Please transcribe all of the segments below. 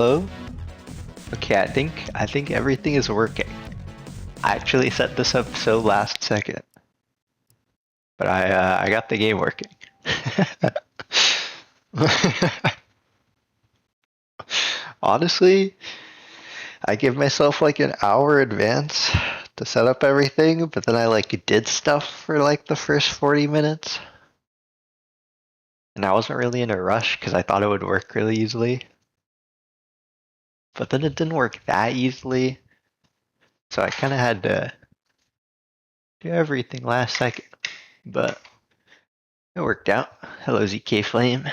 Hello? Okay, I think everything is working. I actually set this up so last second, but I got the game working. Honestly, I give myself like an hour advance to set up everything, but then I like did stuff for like the first 40 minutes. And I wasn't really in a rush because I thought it would work really easily. But then it didn't work that easily. So I kind of had to do everything last second. But it worked out. Hello, ZK Flame.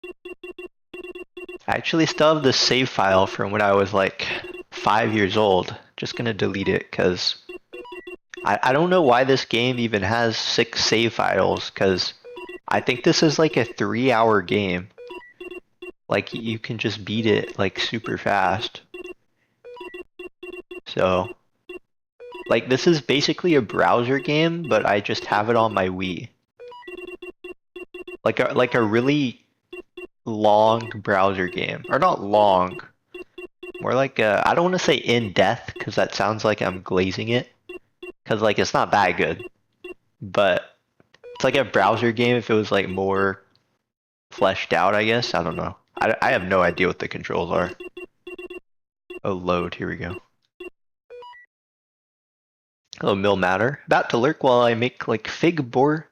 I actually still have the save file from when I was like 5 years old. Just gonna delete it because I don't know why this game even has 6 save files because I think this is like a 3-hour game. Like you can just beat it like super fast. So like this is basically a browser game, but I just have it on my Wii. Like a really long browser game. Or not long. More like I don't want to say in depth because that sounds like I'm glazing it. Because like it's not that good. But it's like a browser game if it was like more fleshed out, I guess. I don't know. I have no idea what the controls are. Oh, load. Here we go. Hello, Mill Matter. About to lurk while I make like fig boar.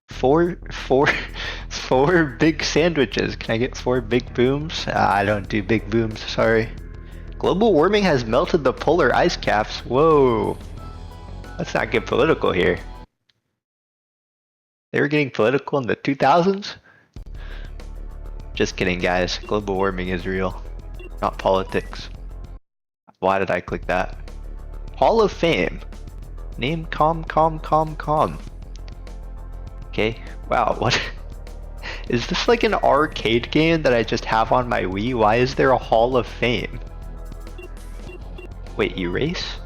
Four big sandwiches. Can I get 4 big booms? I don't do big booms, sorry. Global warming has melted the polar ice caps. Whoa. Let's not get political here. They were getting political in the 2000s? Just kidding, guys. Global warming is real, not politics. Why did I click that? Hall of Fame. Name calm. Okay, wow, what? Is this like an arcade game that I just have on my Wii? Why is there a Hall of Fame? Wait, erase?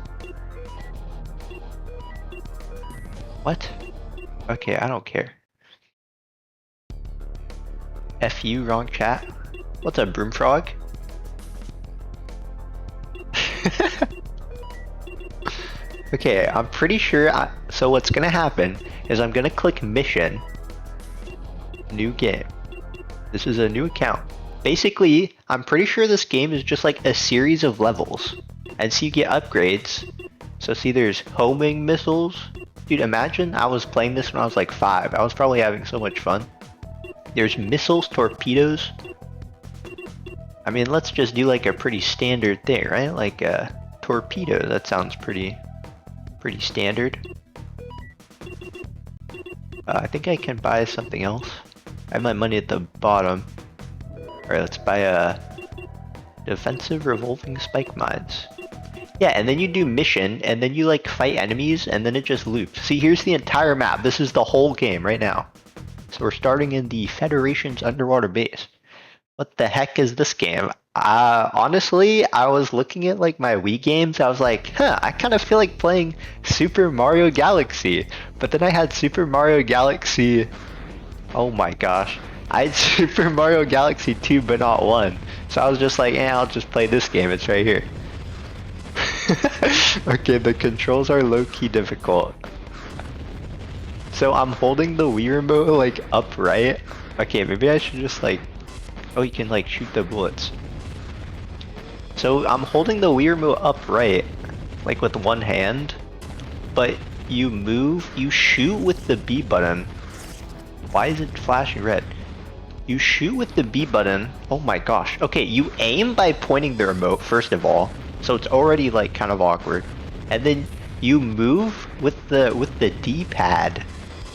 What? Okay, I don't care. F you, wrong chat. What's up, Broomfrog? Okay, I'm pretty sure so what's gonna happen is I'm gonna click mission, new game. This is a new account. Basically, I'm pretty sure this game is just like a series of levels. And so you get upgrades. So see there's homing missiles. Dude, imagine I was playing this when I was like 5. I was probably having so much fun. There's missiles, torpedoes. I mean, let's just do like a pretty standard thing, right? Like a torpedo, that sounds pretty standard. I think I can buy something else. I have my money at the bottom. Alright, let's buy a defensive revolving spike mines. Yeah, and then you do mission, and then you like fight enemies, and then it just loops. See, here's the entire map. This is the whole game right now. So we're starting in the Federation's underwater base. What the heck is this game? Honestly, I was looking at like my Wii games. I was like, huh, I kind of feel like playing Super Mario Galaxy. But then I had Super Mario Galaxy. Oh my gosh. I had Super Mario Galaxy 2 but not 1. So I was just like, I'll just play this game. It's right here. Okay, the controls are low-key difficult. So I'm holding the Wii remote like upright. Okay, maybe I should just like... Oh, you can like shoot the bullets. So I'm holding the Wii remote upright, like with one hand, but you move, you shoot with the B button. Why is it flashing red? You shoot with the B button. Oh my gosh. Okay, you aim by pointing the remote first of all, so it's already like kind of awkward. And then you move with the D-pad.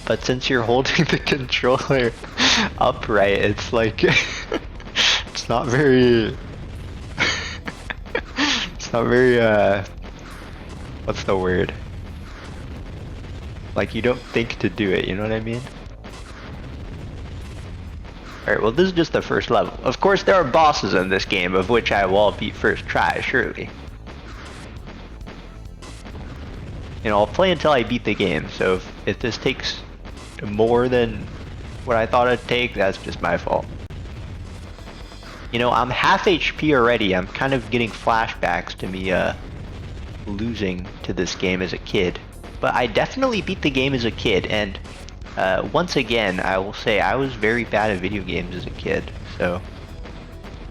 But since you're holding the controller upright, it's like it's not very it's not very what's the word? Like you don't think to do it, you know what I mean? Alright, well this is just the first level. Of course there are bosses in this game, of which I will beat first try, surely. You know, I'll play until I beat the game, so if this takes more than what I thought it'd take, that's just my fault. You know, I'm half HP already. I'm kind of getting flashbacks to me losing to this game as a kid. But I definitely beat the game as a kid, and once again, I will say I was very bad at video games as a kid. So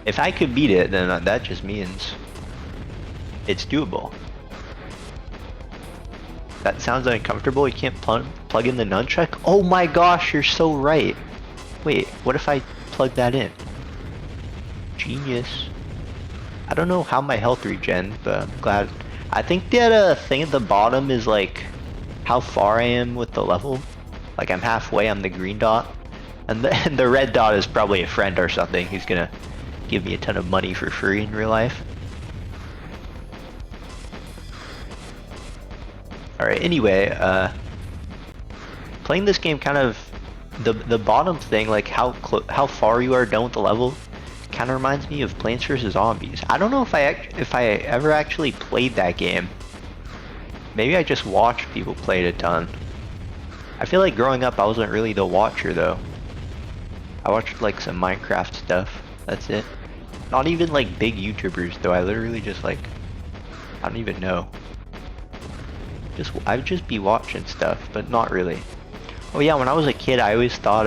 if I could beat it, then that just means it's doable. That sounds uncomfortable. You can't plug in the nunchuck? Oh my gosh, you're so right. Wait, what if I plug that in? Genius. I don't know how my health regen, but I'm glad. I think that thing at the bottom is like how far I am with the level. Like I'm halfway on the green dot. And the red dot is probably a friend or something who's gonna give me a ton of money for free in real life. Alright, anyway, playing this game kind of, the bottom thing, like how far you are done with the level, kind of reminds me of Plants vs. Zombies. I don't know if I ever actually played that game. Maybe I just watched people play it a ton. I feel like growing up I wasn't really the watcher though. I watched like some Minecraft stuff, that's it. Not even like big YouTubers though, I literally just like, I don't even know. I would just be watching stuff, but not really. Oh yeah, when I was a kid, I always thought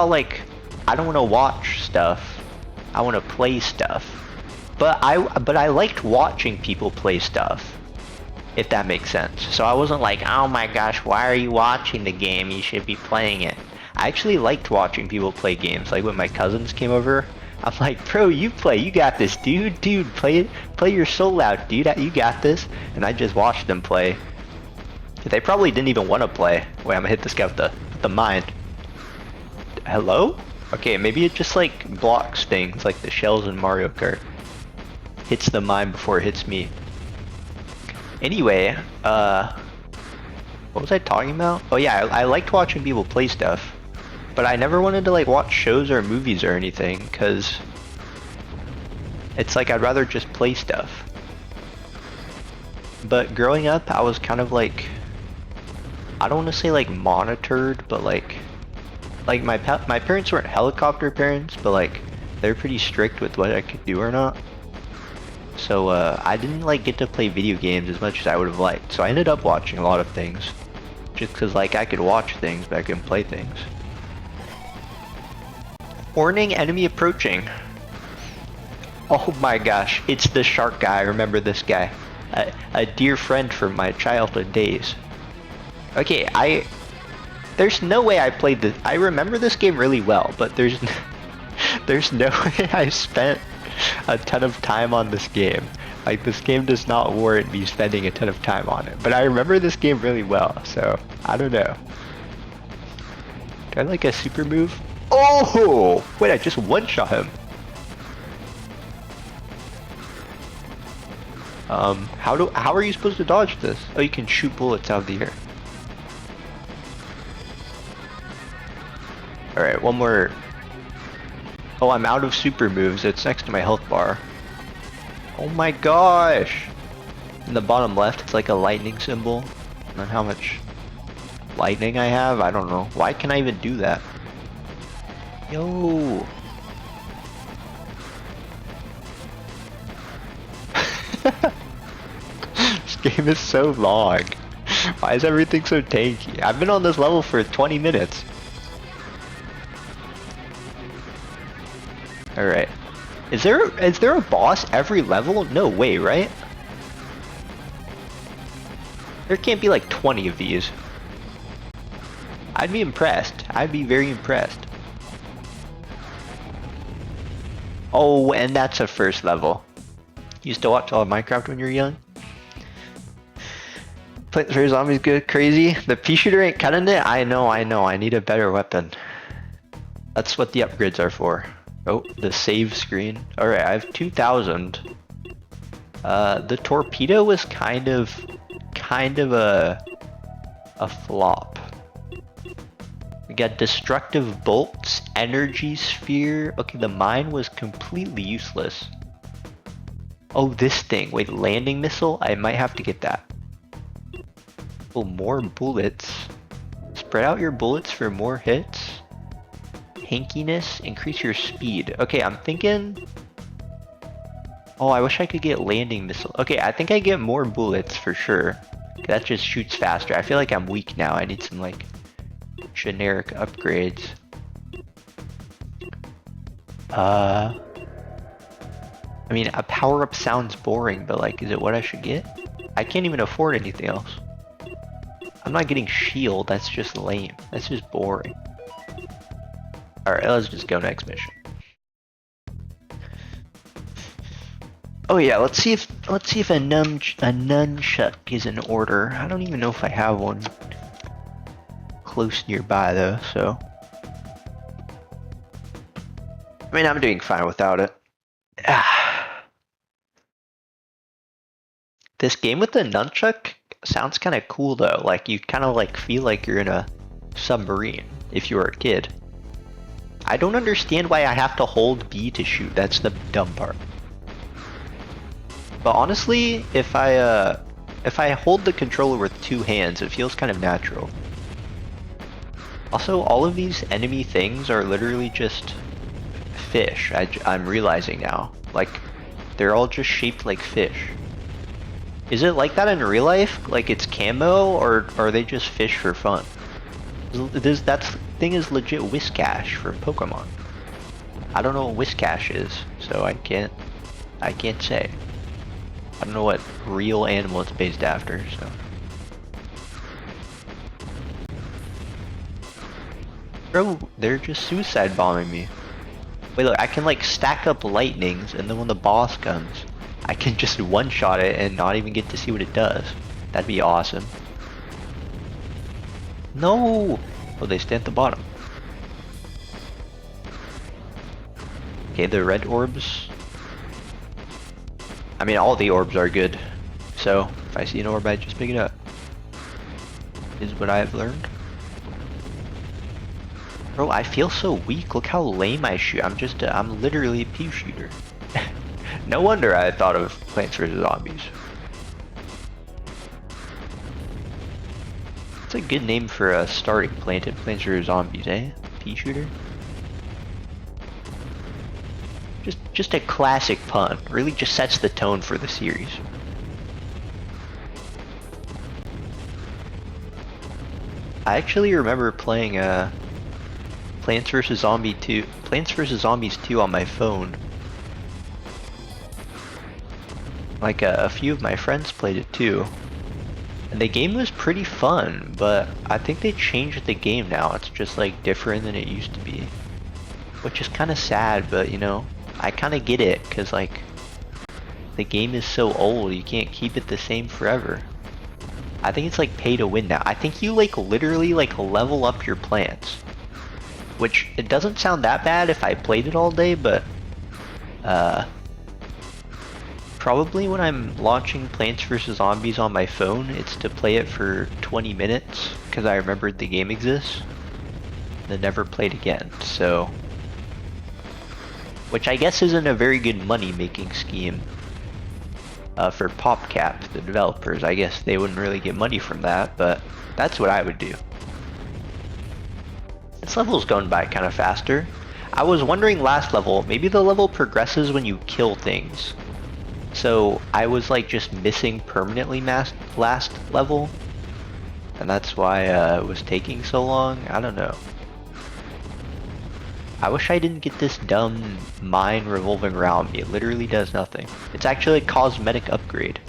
like, I don't want to watch stuff. I want to play stuff. But I liked watching people play stuff, if that makes sense. So I wasn't like, oh my gosh, why are you watching the game? You should be playing it. I actually liked watching people play games. Like when my cousins came over, I'm like, bro, you play, you got this, dude, play your soul out, dude, you got this. And I just watched them play. They probably didn't even want to play. Wait, I'm gonna hit this guy with the mine. Hello? Okay, maybe it just like blocks things like the shells in Mario Kart. Hits the mine before it hits me. Anyway, what was I talking about? Oh yeah, I liked watching people play stuff. But I never wanted to like watch shows or movies or anything, because it's like I'd rather just play stuff. But growing up, I was kind of like, I don't want to say like monitored, but like my parents weren't helicopter parents, but like they're pretty strict with what I could do or not. So I didn't like get to play video games as much as I would have liked. So I ended up watching a lot of things, just because like I could watch things, but I couldn't play things. Warning, enemy approaching. Oh my gosh, it's the shark guy. I remember this guy. A dear friend from my childhood days. Okay, there's no way I played this. I remember this game really well, but there's no way I spent a ton of time on this game. Like, this game does not warrant me spending a ton of time on it. But I remember this game really well, so I don't know. Do I like a super move? Oh! Wait, I just one-shot him. How are you supposed to dodge this? Oh, you can shoot bullets out of the air. Alright, one more. Oh, I'm out of super moves. It's next to my health bar. Oh my gosh! In the bottom left, it's like a lightning symbol. And how much lightning I have? I don't know. Why can I even do that? Yo! This game is so long. Why is everything so tanky? I've been on this level for 20 minutes. Alright. Is there a boss every level? No way, right? There can't be like 20 of these. I'd be impressed. I'd be very impressed. Oh, and that's a first level. You used to watch all of Minecraft when you were young? Plants vs. Zombies good, crazy. The pea shooter ain't cutting it? I know. I need a better weapon. That's what the upgrades are for. Oh, the save screen. Alright, I have 2,000. The torpedo was kind of a flop. We got destructive bolts, energy sphere. Okay, the mine was completely useless. Oh, this thing. Wait, landing missile? I might have to get that. Oh, more bullets. Spread out your bullets for more hits. tankiness, increase your speed. Okay, I'm thinking... Oh, I wish I could get landing missile. Okay, I think I get more bullets for sure. That just shoots faster. I feel like I'm weak now. I need some like generic upgrades. I mean, a power-up sounds boring, but like, is it what I should get? I can't even afford anything else. I'm not getting shield, that's just lame. That's just boring. Alright, let's just go next mission. Oh yeah, let's see if a nunchuck is in order. I don't even know if I have one close nearby though, so. I mean, I'm doing fine without it. This game with the nunchuck sounds kind of cool though. Like you kind of like feel like you're in a submarine if you were a kid. I don't understand why I have to hold B to shoot. That's the dumb part. But honestly, if I hold the controller with two hands, it feels kind of natural. Also, all of these enemy things are literally just fish. I'm realizing now. Like, they're all just shaped like fish. Is it like that in real life? Like it's camo, or are they just fish for fun? That thing is legit Whiscash from Pokemon. I don't know what Whiscash is, so I can't say. I don't know what real animal it's based after, so. Bro, they're just suicide bombing me. Wait, look, I can like stack up lightnings, and then when the boss comes, I can just one-shot it and not even get to see what it does. That'd be awesome. No! Oh, they stay at the bottom. Okay, the red orbs. I mean, all the orbs are good. So, if I see an orb, I just pick it up. Is what I have learned. Bro, I feel so weak. Look how lame I shoot. I'm literally a pea shooter. No wonder I thought of Plants vs. Zombies. It's a good name for a starting plant in Plants vs. Zombies, eh? Pea shooter? Just a classic pun. Really just sets the tone for the series. I actually remember playing Plants vs. Zombies 2 on my phone. Like a few of my friends played it too. And the game was pretty fun, but I think they changed the game now. It's just like different than it used to be. Which is kind of sad, but you know, I kind of get it, cause like the game is so old, you can't keep it the same forever. I think it's like pay to win now. I think you like literally like level up your plants. Which it doesn't sound that bad if I played it all day, but probably when I'm launching Plants vs. Zombies on my phone, it's to play it for 20 minutes, because I remembered the game exists, then never played again, so. Which I guess isn't a very good money-making scheme for PopCap, the developers. I guess they wouldn't really get money from that, but that's what I would do. This level's going by kind of faster. I was wondering last level, maybe the level progresses when you kill things. So I was like just missing permanently last level, and that's why it was taking so long. I don't know. I wish I didn't get this dumb mine revolving around me. It literally does nothing. It's actually a cosmetic upgrade.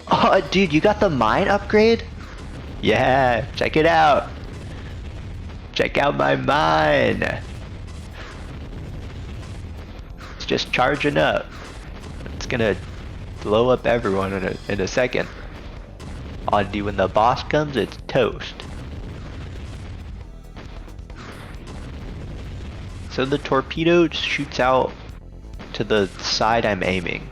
Oh, dude, you got the mine upgrade? Yeah, check it out. Check out my mine. It's just charging up. It's gonna blow up everyone in a second. Oh, dude, when the boss comes, it's toast. So the torpedo shoots out to the side I'm aiming.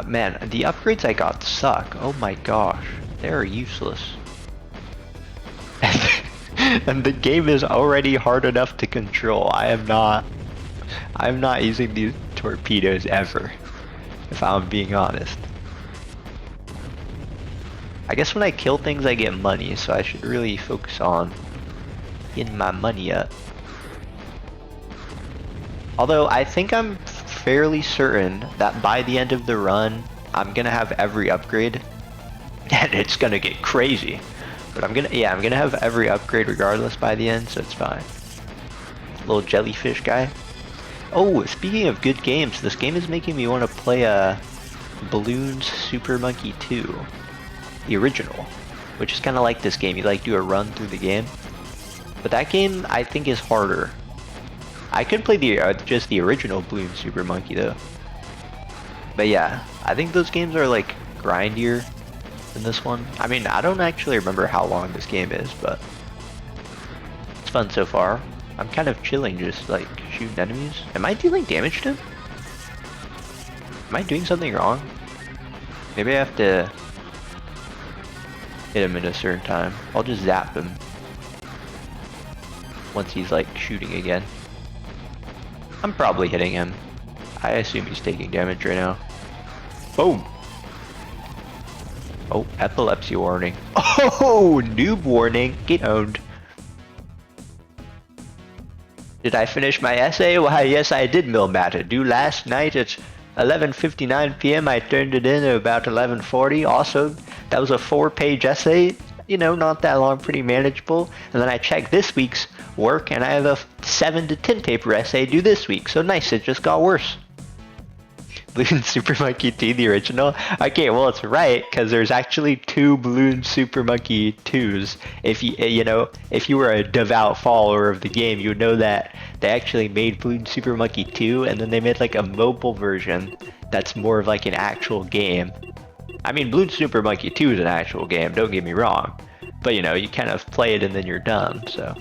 Man, the upgrades I got suck. Oh my gosh, they're useless. And the game is already hard enough to control. I'm not using these torpedoes ever, if I'm being honest. I guess when I kill things I get money, so I should really focus on getting my money up. Although I think I'm fairly certain that by the end of the run, I'm gonna have every upgrade, and it's gonna get crazy. But I'm gonna have every upgrade regardless by the end, so it's fine. Little jellyfish guy. Oh, speaking of good games, this game is making me want to play Balloons Super Monkey 2, the original, which is kind of like this game. You like do a run through the game, but that game I think is harder. I could play the just the original Balloon Super Monkey though. But yeah, I think those games are like grindier than this one. I mean, I don't actually remember how long this game is, but it's fun so far. I'm kind of chilling, just like shooting enemies. Am I dealing damage to him? Am I doing something wrong? Maybe I have to hit him at a certain time. I'll just zap him once he's like shooting again. I'm probably hitting him. I assume he's taking damage right now. Boom! Oh, epilepsy warning. Oh, noob warning. Get owned. Did I finish my essay? Why, yes, I did, Milmatta. Due last night at 11:59 p.m. I turned it in at about 11:40. Also, that was a 4-page essay. You know, not that long, pretty manageable. And then I checked this week's work, and I have a 7 to 10 paper essay due this week. So nice, it just got worse. Balloon Super Monkey 2, the original? Okay, well, it's right, because there's actually 2 Balloon Super Monkey 2s. If if you were a devout follower of the game, you would know that they actually made Balloon Super Monkey 2, and then they made like a mobile version that's more of like an actual game. I mean, Balloon Super Monkey 2 is an actual game, don't get me wrong. But you know, you kind of play it and then you're done, so.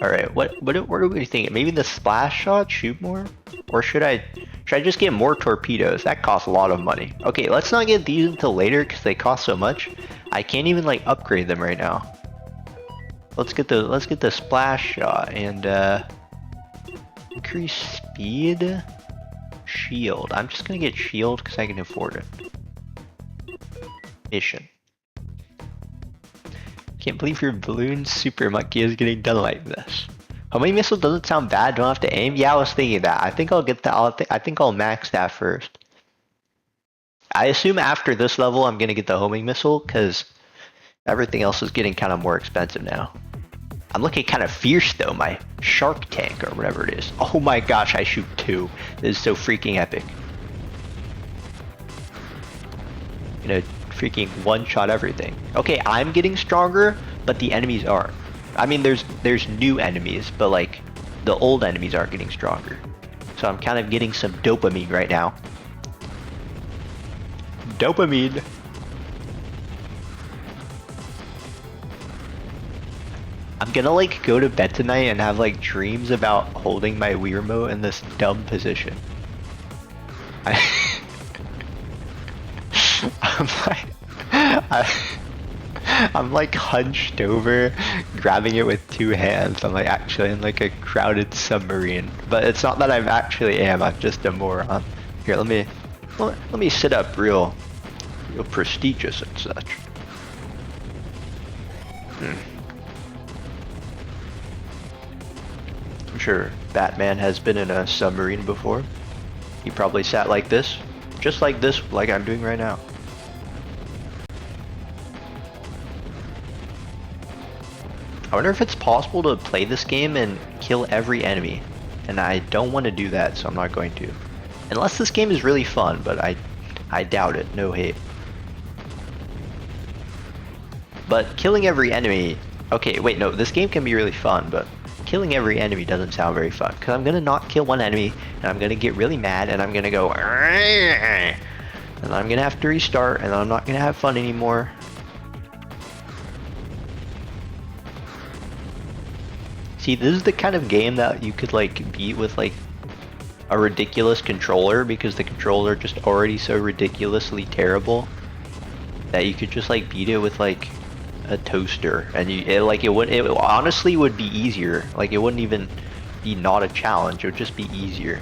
Alright, what are we thinking? Maybe the splash shot, shoot more? Or should I just get more torpedoes? That costs a lot of money. Okay, let's not get these until later because they cost so much. I can't even like upgrade them right now. Let's get the splash shot and increase speed, shield. I'm just gonna get shield because I can afford it. Mission. Can't believe your Balloon Super Monkey is getting done like this. Homing missile doesn't sound bad. Don't have to aim. Yeah, I was thinking that. I think I'll get that. I think I'll max that first. I assume after this level, I'm gonna get the homing missile because everything else is getting kind of more expensive now. I'm looking kind of fierce though. My shark tank or whatever it is. Oh my gosh, I shoot 2. This is so freaking epic. You know, freaking one-shot everything. Okay, I'm getting stronger, but the enemies aren't. I mean, there's new enemies, but like the old enemies aren't getting stronger. So I'm kind of getting some dopamine right now. Dopamine. I'm gonna like go to bed tonight and have like dreams about holding my Wii remote in this dumb position. I'm like hunched over, grabbing it with 2 hands. I'm like actually in like a crowded submarine, but it's not that I actually am. I'm just a moron. Here, let me sit up real prestigious and such. I'm sure Batman has been in a submarine before. He probably sat like this, just like this, like I'm doing right now. I wonder if it's possible to play this game and kill every enemy, and I don't want to do that, so I'm not going to. Unless this game is really fun, but I doubt it, no hate. But killing every enemy, okay, wait, no, this game can be really fun, but killing every enemy doesn't sound very fun, because I'm going to not kill one enemy, and I'm going to get really mad, and I'm going to go, and I'm going to have to restart, and I'm not going to have fun anymore. See, this is the kind of game that you could like beat with like a ridiculous controller, because the controller just already so ridiculously terrible that you could just like beat it with like a toaster, and it honestly would be easier. Like it wouldn't even be not a challenge, it would just be easier.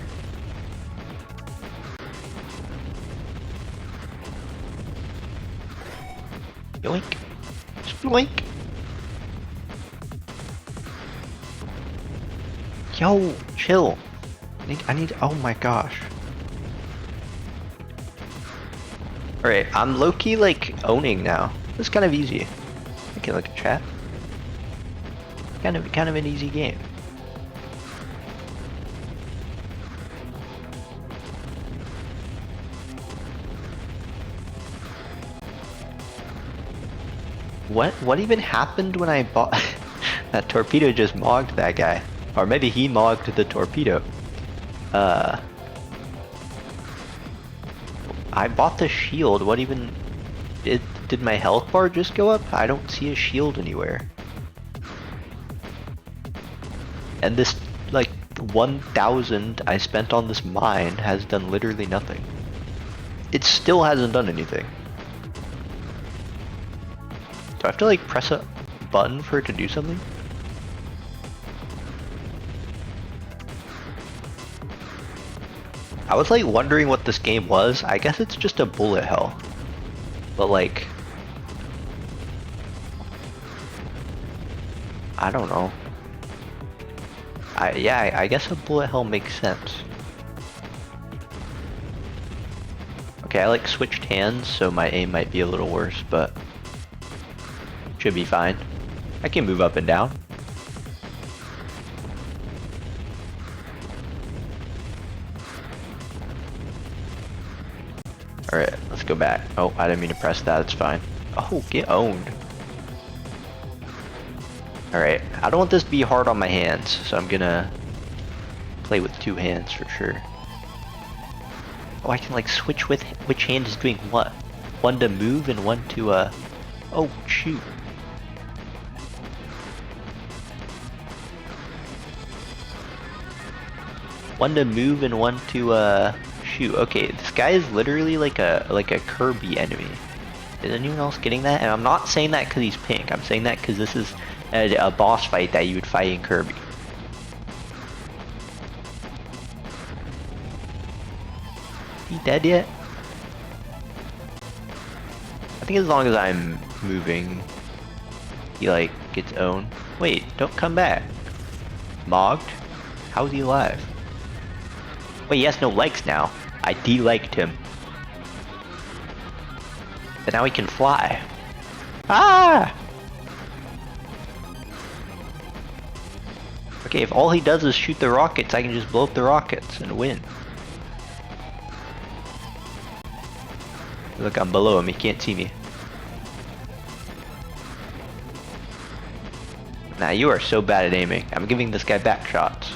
Yoink. Yoink. Yo, chill. I need, oh my gosh. Alright, I'm low-key like owning now. It's kind of easy. I can look at chat. Kind of an easy game. What even happened when I bought that torpedo? Just mogged that guy, or maybe he mogged the torpedo. I bought the shield. What even did my health bar just go up? I don't see a shield anywhere. And this like 1,000 I spent on this mine has done literally nothing. It still hasn't done anything. Do I have to like press a button for it to do something? I was like wondering what this game was. I guess it's just a bullet hell. But like, I don't know. Yeah, I guess a bullet hell makes sense. Okay, I like switched hands, so my aim might be a little worse, but should be fine. I can move up and down. Alright, let's go back. Oh, I didn't mean to press that, it's fine. Oh, get owned. Alright, I don't want this to be hard on my hands, so I'm gonna play with two hands for sure. Oh, I can like switch with which hand is doing what. One to move and one to oh shoot. One to move and one to shoot. Okay, this guy is literally like a Kirby enemy. Is anyone else getting that? And I'm not saying that because he's pink. I'm saying that because this is a boss fight that you would fight in Kirby. He dead yet? I think as long as I'm moving, he like gets owned. Wait, don't come back. Mogged? How is he alive? Wait, he has no legs now. I de-legged him. But now he can fly. Ah! Okay, if all he does is shoot the rockets, I can just blow up the rockets and win. Look, I'm below him, he can't see me. Nah, you are so bad at aiming. I'm giving this guy back shots.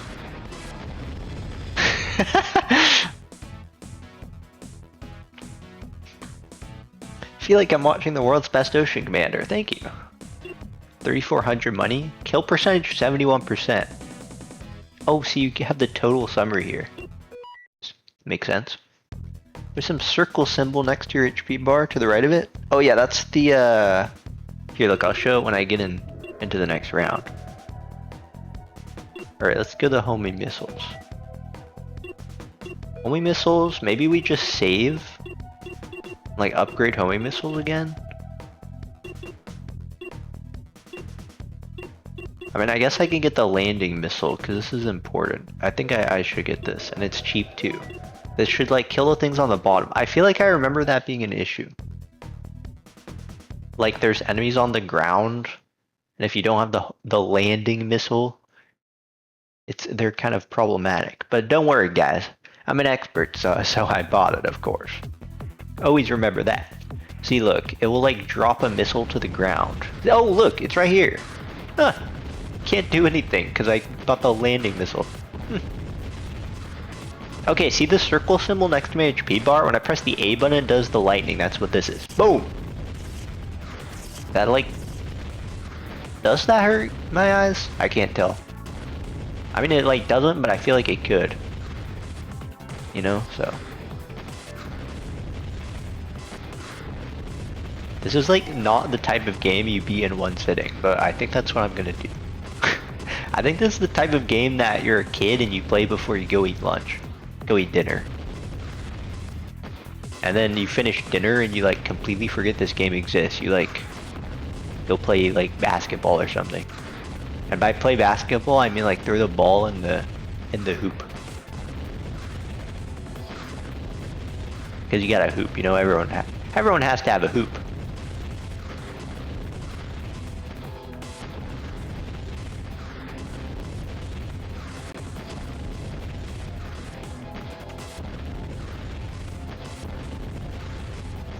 I feel like I'm watching the world's best ocean commander. Thank you. 3,400 money. Kill percentage 71%. Oh, so you have the total summary here. Makes sense. There's some circle symbol next to your HP bar to the right of it. Oh yeah, that's the here, look, I'll show it when I get into the next round. Alright, let's go to homing missiles. Homing missiles, maybe we just save? Like upgrade homing missiles again? I mean, I guess I can get the landing missile because this is important. I think I should get this, and it's cheap too. This should like kill the things on the bottom. I feel like I remember that being an issue. Like there's enemies on the ground, and if you don't have the landing missile, they're kind of problematic. But don't worry, guys. I'm an expert, so I bought it, of course. Always remember that. See, look, it will like drop a missile to the ground. Oh, look, it's right here. Huh. Can't do anything because I bought the landing missile. Okay, see the circle symbol next to my HP bar? When I press the A button, it does the lightning. That's what this is. Boom! That like... Does that hurt my eyes? I can't tell. I mean, it like doesn't, but I feel like it could. You know, so... This is like not the type of game you beat in one sitting, but I think that's what I'm gonna do. I think this is the type of game that you're a kid and you play before you go eat lunch. Go eat dinner. And then you finish dinner and you like completely forget this game exists. You like go play like basketball or something. And by play basketball, I mean like throw the ball in the in the hoop. Because you got a hoop, you know, everyone has to have a hoop.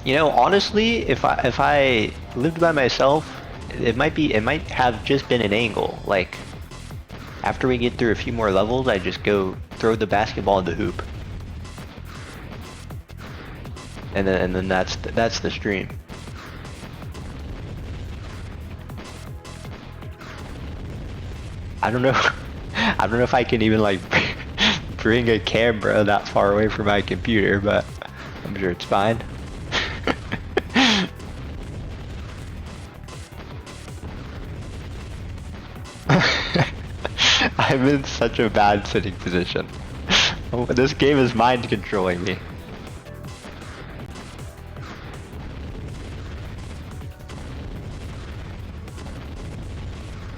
You know, honestly, if I lived by myself, it might have just been an angle. Like, after we get through a few more levels, I just go throw the basketball in the hoop, and then that's the stream. I don't know. I don't know if I can even like bring a camera that far away from my computer, but I'm sure it's fine. I'm in such a bad sitting position. Oh, this game is mind controlling me.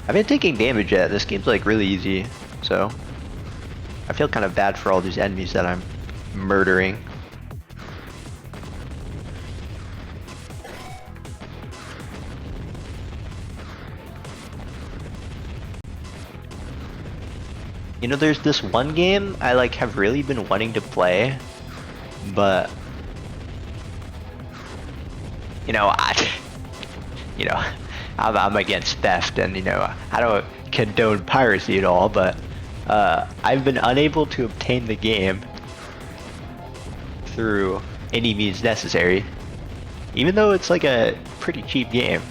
I've been taking damage yet. This game's like really easy, so I feel kind of bad for all these enemies that I'm murdering. You know, there's this one game I like have really been wanting to play, but you know, I'm against theft, and you know, I don't condone piracy at all, but I've been unable to obtain the game through any means necessary, even though it's like a pretty cheap game.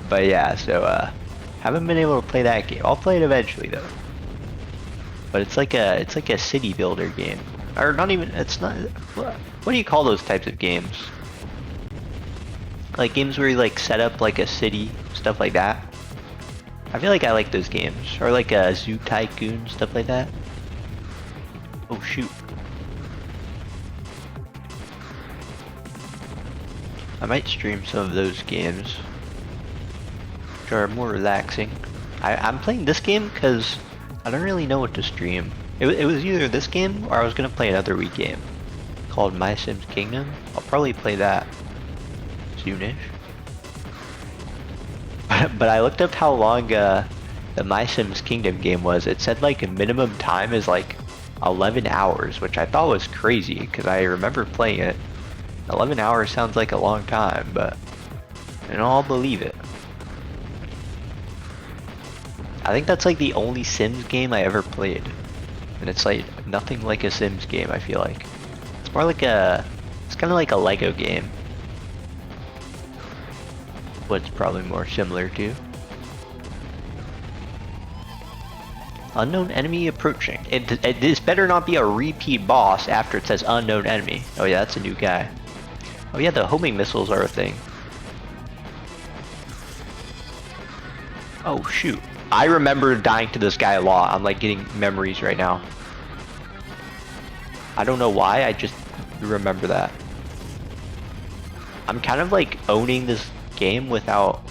But yeah, so haven't been able to play that game. I'll play it eventually though. But it's like a city builder game, or not even. It's not. What do you call those types of games? Like games where you like set up like a city, stuff like that. I feel like I like those games, or like a Zoo Tycoon, stuff like that. Oh shoot! I might stream some of those games, which are more relaxing. I'm playing this game because I don't really know what to stream. It was either this game or I was gonna play another Wii game called My Sims Kingdom. I'll probably play that soonish. But I looked up how long the My Sims Kingdom game was. It said like a minimum time is like 11 hours, which I thought was crazy because I remember playing it. 11 hours sounds like a long time, but you know, I'll believe it. I think that's like the only Sims game I ever played, and it's like nothing like a Sims game. I feel like it's more like it's kind of like a Lego game, what it's probably more similar to. Unknown enemy approaching. This better not be a repeat boss after it says unknown enemy. Oh yeah, that's a new guy. Oh yeah, the homing missiles are a thing. Oh shoot. I remember dying to this guy a lot. I'm like getting memories right now. I don't know why, I just remember that. I'm kind of like owning this game without...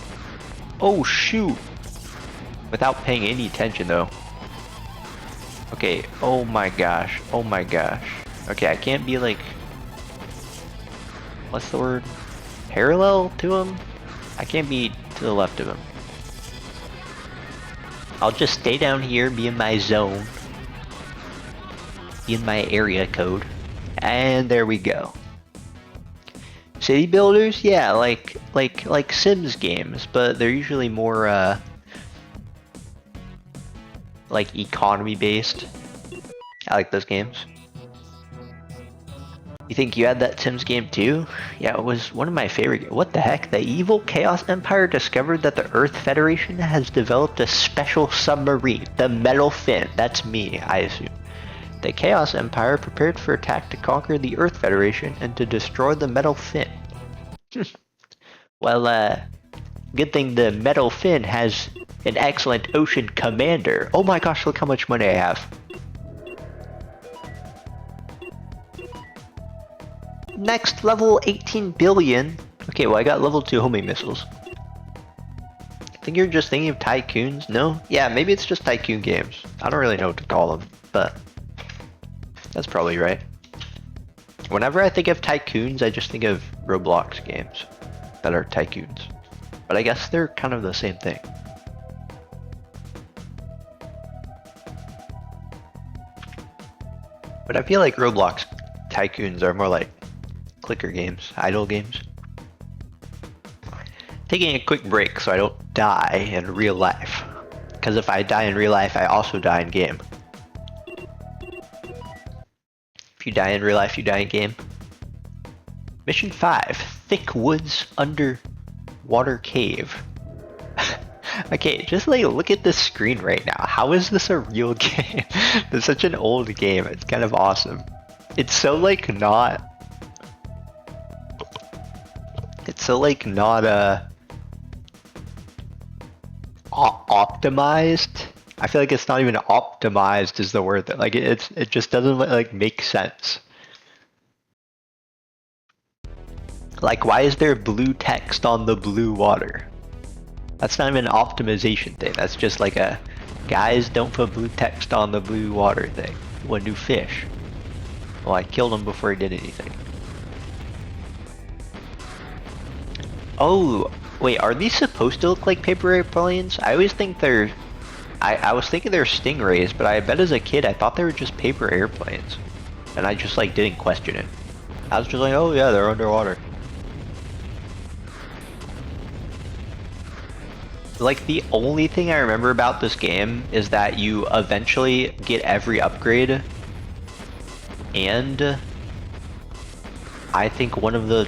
Oh shoot! Without paying any attention though. Okay, oh my gosh, oh my gosh. Okay, I can't be like... What's the word? Parallel to him? I can't be to the left of him. I'll just stay down here, be in my zone, be in my area code, and there we go. City builders, yeah, like Sims games, but they're usually more like economy based. I like those games. You think you had that Sims game too? Yeah, it was one of my favorite. What the heck? The evil Chaos Empire discovered that the Earth Federation has developed a special submarine, the Metal Fin. That's me, I assume. The Chaos Empire prepared for attack to conquer the Earth Federation and to destroy the Metal Fin. Well, good thing the Metal Fin has an excellent ocean commander. Oh my gosh, look how much money I have. Next level 18 billion. Okay, well I got level 2 homing missiles. I think you're just thinking of tycoons, no? Yeah, maybe it's just tycoon games. I don't really know what to call them, but That's probably right. Whenever I think of tycoons, I just think of Roblox games that are tycoons. But I guess they're kind of the same thing. But I feel like Roblox tycoons are more like clicker games, idle games. Taking a quick break so I don't die in real life. Because if I die in real life, I also die in game. If you die in real life, you die in game. Mission 5, Thick Woods Underwater Cave. Okay, just like look at this screen right now. How is this a real game? It's such an old game. It's kind of awesome. It's so like not. It's so like not optimized. I feel like it's not even optimized is the word that like it just doesn't like make sense. Like why is there blue text on the blue water? That's not even an optimization thing. That's just like a guys don't put blue text on the blue water thing. What new fish? Well, I killed him before he did anything. Oh, wait, are these supposed to look like paper airplanes? I always think they're... I was thinking they're stingrays, but I bet as a kid I thought they were just paper airplanes. And I just like didn't question it. I was just like, oh yeah, they're underwater. Like the only thing I remember about this game is that you eventually get every upgrade, and I think one of the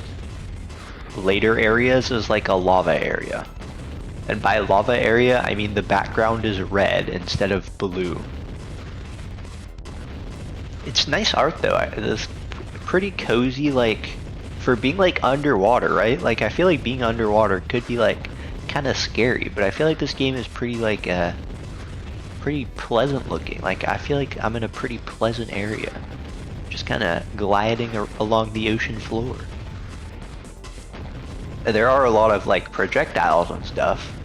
later areas is like a lava area. And by lava area, I mean the background is red instead of blue. It's nice art though. It's pretty cozy, like for being like underwater, right? Like I feel like being underwater could be like kind of scary, but I feel like this game is pretty like pretty pleasant looking. Like I feel like I'm in a pretty pleasant area, just kind of gliding along the ocean floor. There are a lot of like projectiles and stuff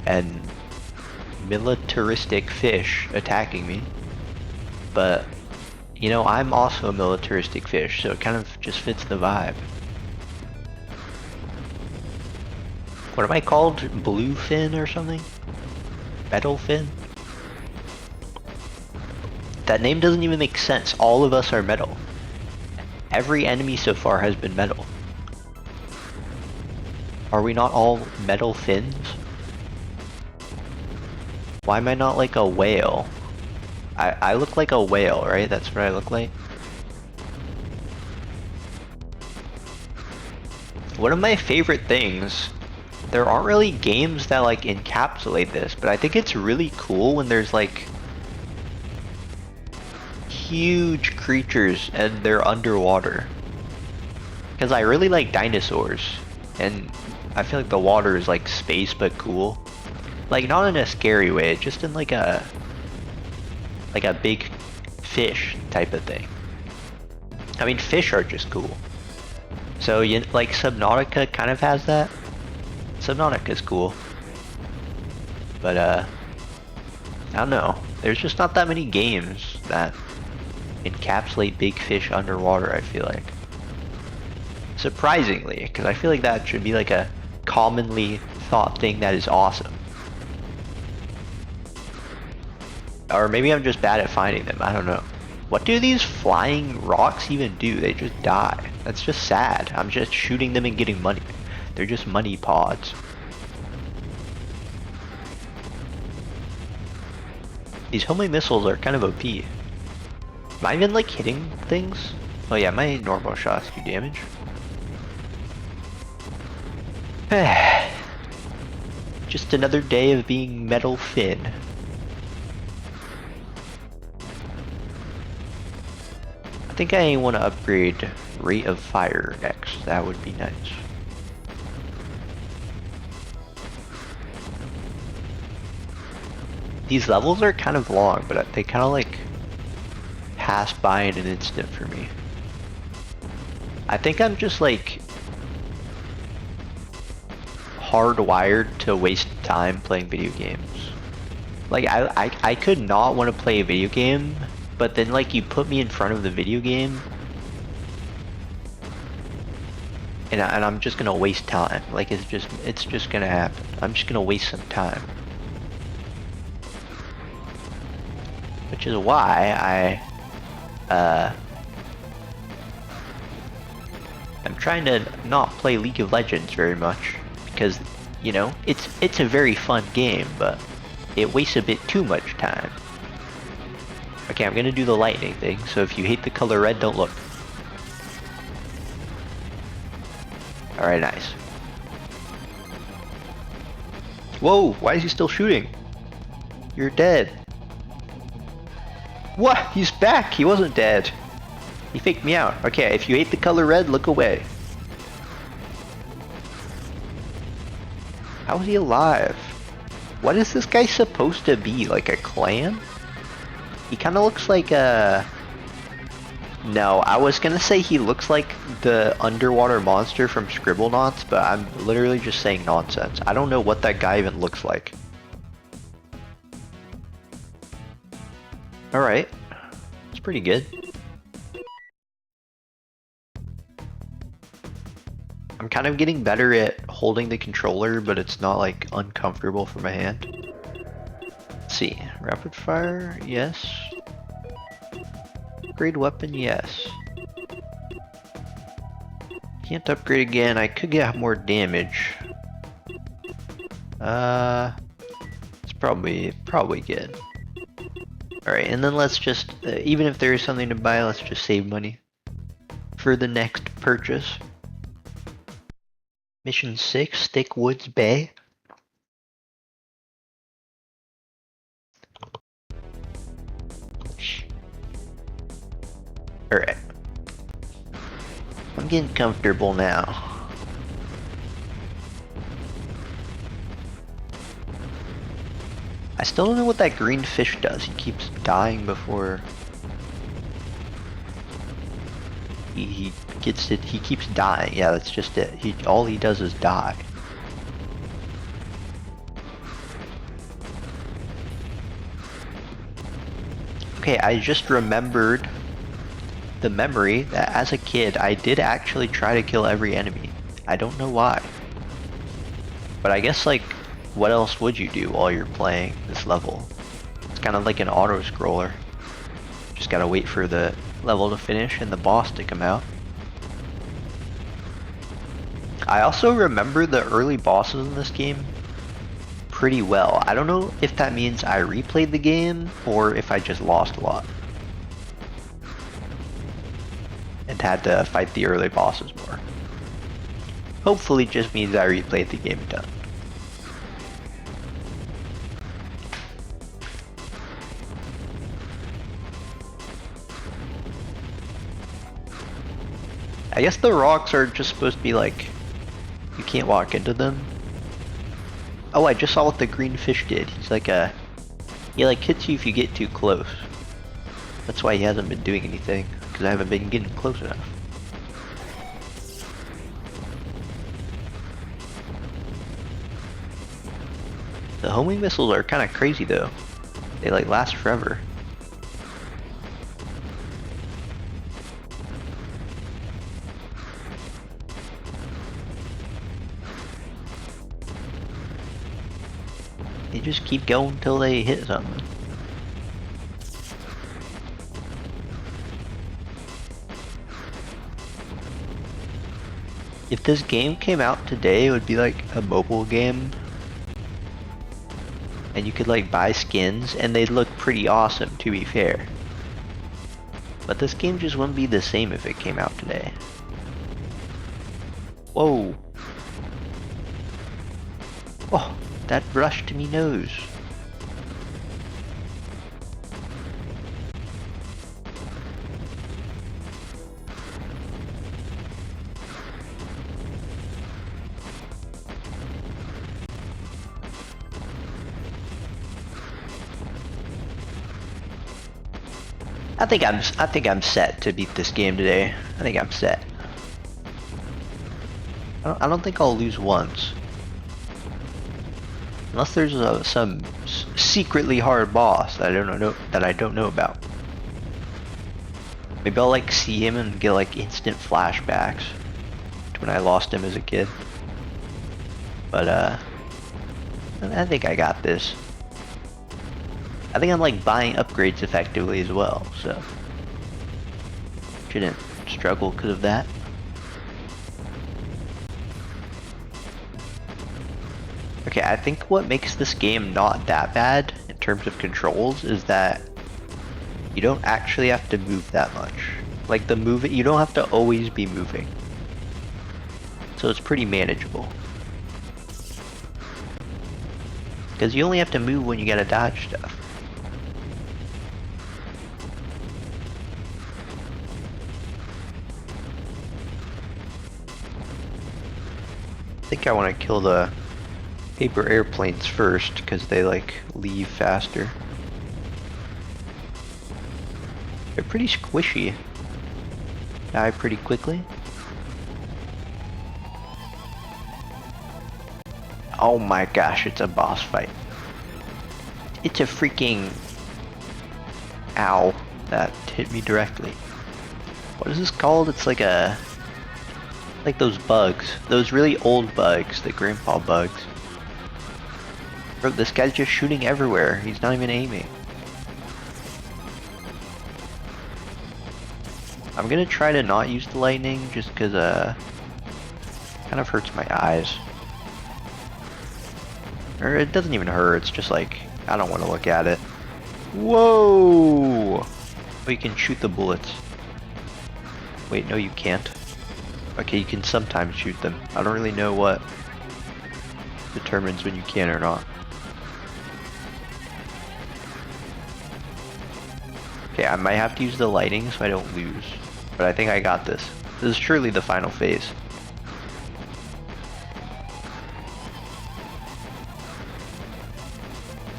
and militaristic fish attacking me, but you know, I'm also a militaristic fish, so it kind of just fits the vibe. What am I called? Bluefin or something? Metalfin? That name doesn't even make sense. All of us are metal. Every enemy so far has been metal. Are we not all metal fins? Why am I not like a whale? I look like a whale, right? That's what I look like. One of my favorite things, there aren't really games that like encapsulate this, but I think it's really cool when there's like huge creatures and they're underwater. Because I really like dinosaurs, and I feel like the water is like space but cool. Like not in a scary way, just in like a big fish type of thing. I mean, fish are just cool. So you like Subnautica kind of has that. Subnautica's cool, but I don't know. There's just not that many games that encapsulate big fish underwater, I feel like. Surprisingly, because I feel like that should be like a commonly thought thing that is awesome. Or maybe I'm just bad at finding them, I don't know. What do these flying rocks even do? They just die. That's just sad. I'm just shooting them and getting money. They're just money pods. These homing missiles are kind of OP. Am I even like hitting things? Oh yeah, my normal shots do damage. Just another day of being Metal Finn. I think I want to upgrade Rate of Fire X. That would be nice. These levels are kind of long, but they kind of like pass by in an instant for me. I think I'm just like hardwired to waste time playing video games. Like I could not want to play a video game, but then like you put me in front of the video game, and I'm just gonna waste time. Like it's just gonna happen. I'm just gonna waste some time. Which is why I'm trying to not play League of Legends very much, because, you know, it's a very fun game, but it wastes a bit too much time. Okay, I'm gonna do the lightning thing, so if you hate the color red, don't look. Alright, nice. Whoa, why is he still shooting? You're dead. What? He's back! He wasn't dead. He faked me out. Okay, if you hate the color red, look away. How is he alive? What is this guy supposed to be? Like a clan? He kind of looks like a... No, I was gonna say he looks like the underwater monster from CkReborn, but I'm literally just saying nonsense. I don't know what that guy even looks like. Alright. It's pretty good. I'm kind of getting better at holding the controller, but it's not like uncomfortable for my hand. Let's see. Rapid fire, yes. Upgrade weapon, yes. Can't upgrade again. I could get more damage. It's probably good. Alright, and then let's just, even if there is something to buy, let's just save money for the next purchase. Mission 6, Stickwoods Bay. Alright. I'm getting comfortable now. I still don't know what that green fish does. He keeps dying before he gets it. He keeps dying. Yeah, that's just it. All he does is die. Okay, I just remembered the memory that as a kid I did actually try to kill every enemy. I don't know why. But I guess, like, what else would you do while you're playing this level? It's kind of like an auto-scroller. Just gotta wait for the level to finish and the boss to come out. I also remember the early bosses in this game pretty well. I don't know if that means I replayed the game or if I just lost a lot and had to fight the early bosses more. Hopefully it just means I replayed the game a ton. I guess the rocks are just supposed to be like, you can't walk into them. Oh, I just saw what the green fish did. He's like he like hits you if you get too close. That's why he hasn't been doing anything, because I haven't been getting close enough. The homing missiles are kind of crazy though. They like last forever. They just keep going until they hit something. If this game came out today, it would be like a mobile game. And you could like buy skins and they'd look pretty awesome, to be fair. But this game just wouldn't be the same if it came out today. Whoa. Oh, that brushed me nose. I think I'm set to beat this game today. I think I'm set. I don't think I'll lose once. Unless there's some secretly hard boss that I don't know about. Maybe I'll like see him and get like instant flashbacks to when I lost him as a kid. But I think I got this. I think I'm like buying upgrades effectively as well, so shouldn't struggle because of that. Okay, I think what makes this game not that bad in terms of controls is that you don't actually have to move that much. Like you don't have to always be moving. So it's pretty manageable. Because you only have to move when you gotta dodge stuff. I think I want to kill the paper airplanes first because they like leave faster. They're pretty squishy. Die pretty quickly. Oh my gosh, it's a boss fight. It's a freaking... Ow. That hit me directly. What is this called? It's like a... like those bugs. Those really old bugs. The grandpa bugs. Bro, this guy's just shooting everywhere. He's not even aiming. I'm gonna try to not use the lightning just because kind of hurts my eyes. Or it doesn't even hurt, it's just like I don't want to look at it. Whoa! Oh, you can shoot the bullets. Wait, no you can't. Okay, you can sometimes shoot them. I don't really know what determines when you can or not. Okay, I might have to use the lighting so I don't lose. But I think I got this. This is truly the final phase.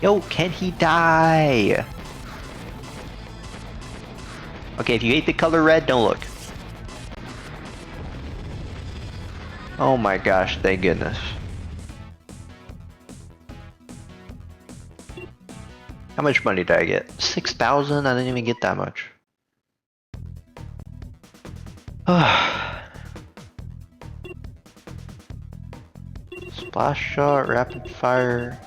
Yo, can he die? Okay, if you hate the color red, don't look. Oh my gosh, thank goodness. How much money did I get? 6,000? I didn't even get that much. Splash shot, rapid fire.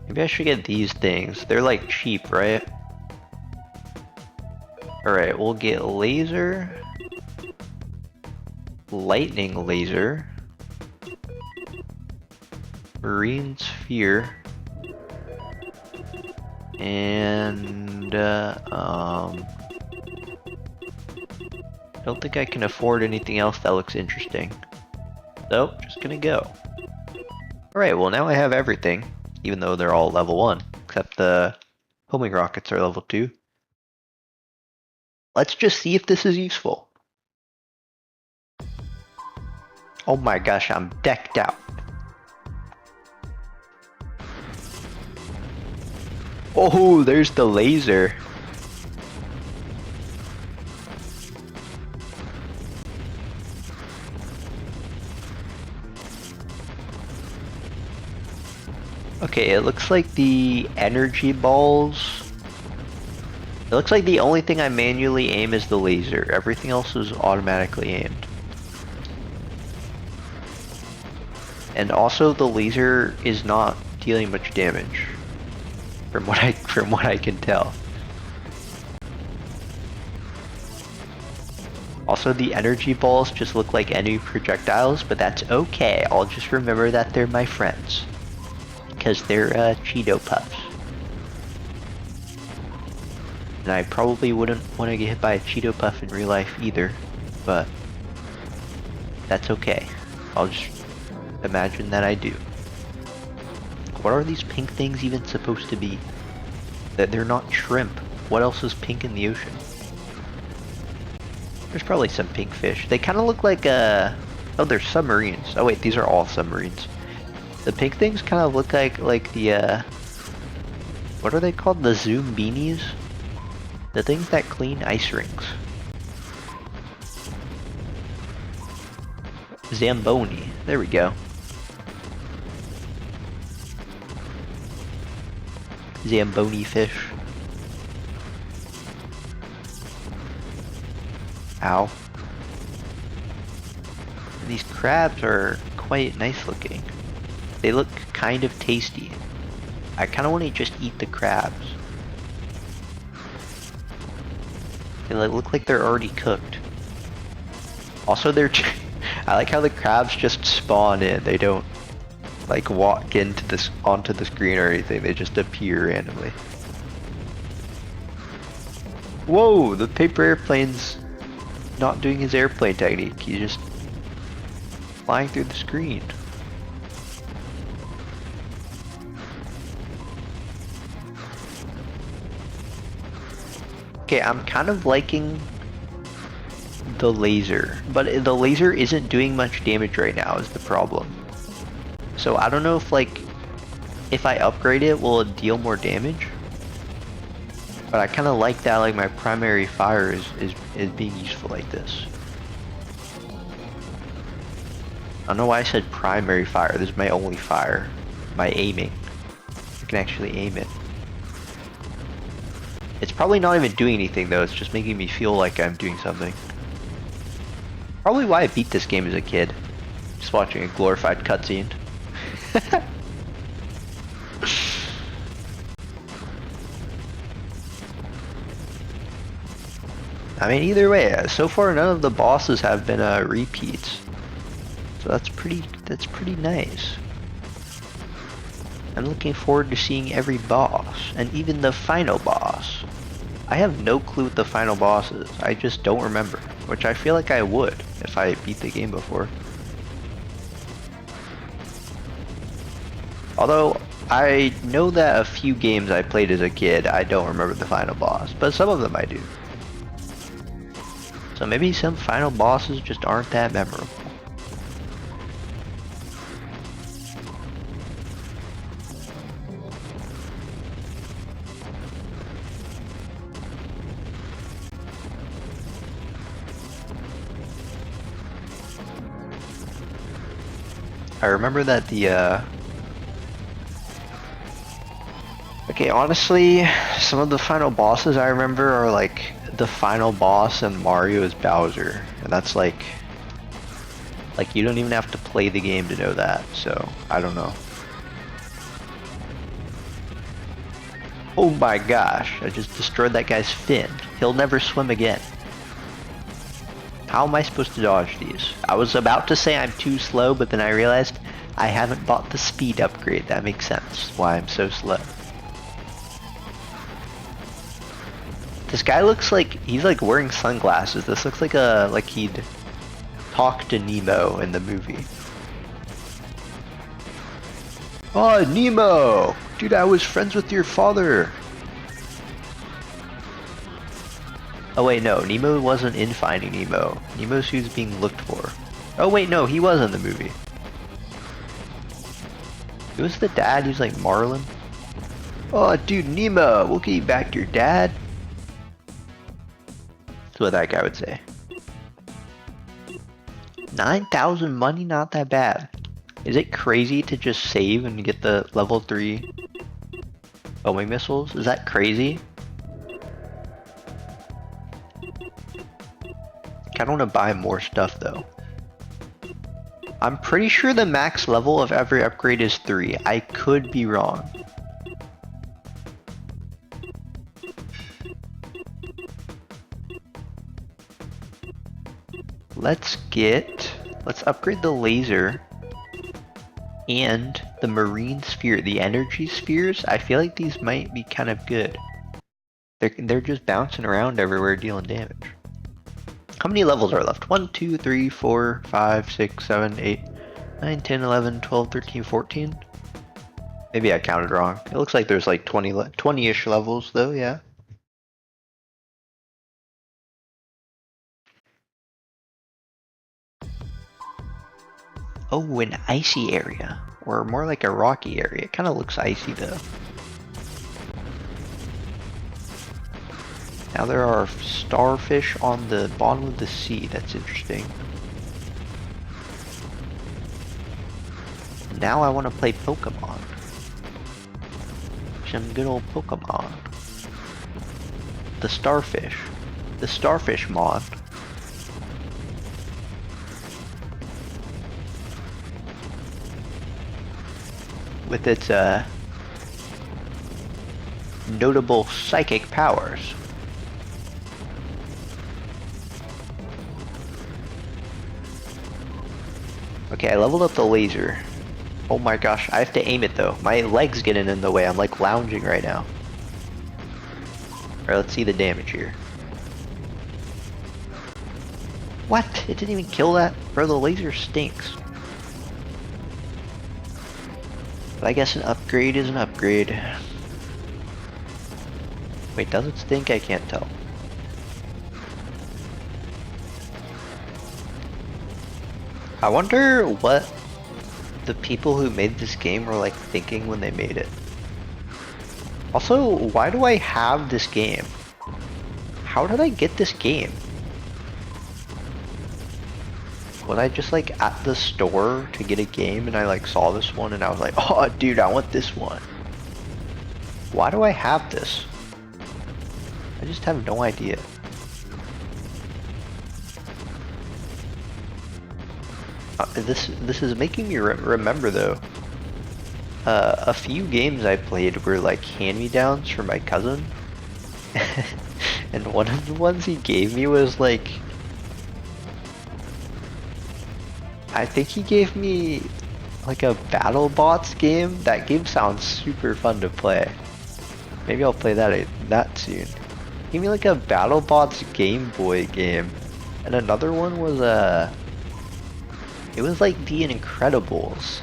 Maybe I should get these things. They're like cheap, right? Alright, we'll get laser. Lightning laser. Marine sphere. And don't think I can afford anything else that looks interesting. So, just gonna go. Alright, well now I have everything, even though they're all level 1, except the homing rockets are level 2. Let's just see if this is useful. Oh my gosh, I'm decked out. Oh, there's the laser. Okay, it looks like the energy balls. It looks like the only thing I manually aim is the laser. Everything else is automatically aimed. And also the laser is not dealing much damage. From what I can tell. Also, the energy balls just look like enemy projectiles, but that's okay. I'll just remember that they're my friends. Because they're Cheeto Puffs. And I probably wouldn't want to get hit by a Cheeto Puff in real life either, but that's okay. I'll just imagine that I do. What are these pink things even supposed to be? That they're not shrimp. What else is pink in the ocean? There's probably some pink fish. They kind of look like oh, they're submarines. Oh wait, these are all submarines. The pink things kind of look like the what are they called? The zoom beanies? The things that clean ice rinks. Zamboni. There we go. Zamboni fish. Ow. And these crabs are quite nice looking. They look kind of tasty. I kind of want to just eat the crabs. They look like they're already cooked. Also, I like how the crabs just spawn in. They don't like walk into this onto the screen or anything. They just appear randomly. Whoa! The paper airplane's not doing his airplane technique. He's just flying through the screen. Okay, I'm kind of liking the laser, but the laser isn't doing much damage right now is the problem. So I don't know if if I upgrade it, will it deal more damage? But I kind of like that, like my primary fire is being useful like this. I don't know why I said primary fire. This is my only fire. My aiming. I can actually aim it. It's probably not even doing anything though, it's just making me feel like I'm doing something. Probably why I beat this game as a kid. Just watching a glorified cutscene. I mean, either way, so far none of the bosses have been repeats. So that's pretty nice. I'm looking forward to seeing every boss, and even the final boss. I have no clue what the final boss is. I just don't remember, which I feel like I would if I beat the game before. Although, I know that a few games I played as a kid, I don't remember the final boss, but some of them I do. So maybe some final bosses just aren't that memorable. I remember that okay, honestly, some of the final bosses I remember are like the final boss in Mario is Bowser, and that's like you don't even have to play the game to know that, so I don't know. Oh my gosh, I just destroyed that guy's fin. He'll never swim again. How am I supposed to dodge these? I was about to say I'm too slow, but then I realized I haven't bought the speed upgrade. That makes sense why I'm so slow. This guy looks like he's like wearing sunglasses. This looks like he'd talk to Nemo in the movie. Oh, Nemo! Dude, I was friends with your father. Oh wait, no, Nemo wasn't in Finding Nemo. Nemo's who's being looked for. Oh wait, no, he was in the movie. It was the dad who's like Marlin. Oh dude, Nemo, we'll get you back your dad. That's what that guy would say. 9,000 money, not that bad. Is it crazy to just save and get the level 3 homing missiles? Is that crazy? I don't want to buy more stuff though. I'm pretty sure the max level of every upgrade is 3. I could be wrong. Let's upgrade the laser and the marine sphere, the energy spheres. I feel like these might be kind of good. They're just bouncing around everywhere dealing damage. How many levels are left? 1, 2, 3, 4, 5, 6, 7, 8, 9, 10, 11, 12, 13, 14? Maybe I counted wrong. It looks like there's like 20-ish levels though, yeah. Oh, an icy area. Or more like a rocky area. It kind of looks icy though. Now there are starfish on the bottom of the sea. That's interesting. Now I want to play Pokemon. Some good old Pokemon. The starfish. The starfish mod. with its notable psychic powers. Okay, I leveled up the laser. Oh my gosh, I have to aim it though. My leg's getting in the way. I'm like lounging right now. Alright, let's see the damage here. What? It didn't even kill that? Bro, the laser stinks. But I guess an upgrade is an upgrade. Wait, does it stink? I can't tell. I wonder what the people who made this game were like thinking when they made it. Also, why do I have this game? How did I get this game? Was I just like at the store to get a game and I like saw this one and I was like, oh dude, I want this one. Why do I have this? I just have no idea. This is making me remember though. A few games I played were like hand-me-downs from my cousin. And one of the ones he gave me was like, I think he gave me like a BattleBots game. That game sounds super fun to play. Maybe I'll play that soon. He gave me like a BattleBots Game Boy game. And another one was it was like The Incredibles.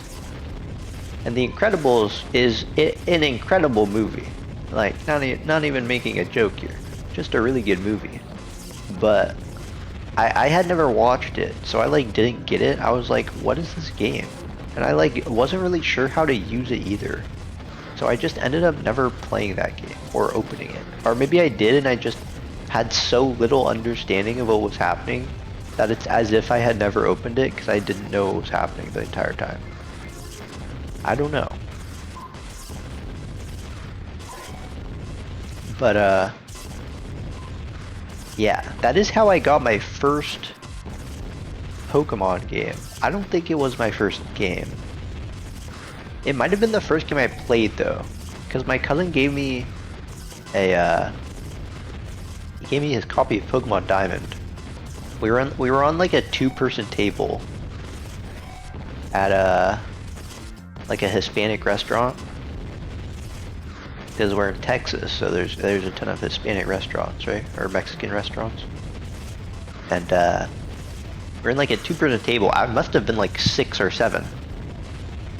And The Incredibles is an incredible movie. Like, not even making a joke here. Just a really good movie. But I had never watched it, so I like didn't get it. I was like, what is this game? And I like wasn't really sure how to use it either. So I just ended up never playing that game or opening it. Or maybe I did and I just had so little understanding of what was happening that it's as if I had never opened it because I didn't know what was happening the entire time. I don't know. But yeah, that is how I got my first Pokemon game. I don't think it was my first game. It might have been the first game I played though, because my cousin gave me a he gave me his copy of Pokemon Diamond. We were on like a 2-person table at like a Hispanic restaurant. Because we're in Texas, so there's a ton of Hispanic restaurants, right? Or Mexican restaurants. And we're in like a 2-person table. I must have been like 6 or 7.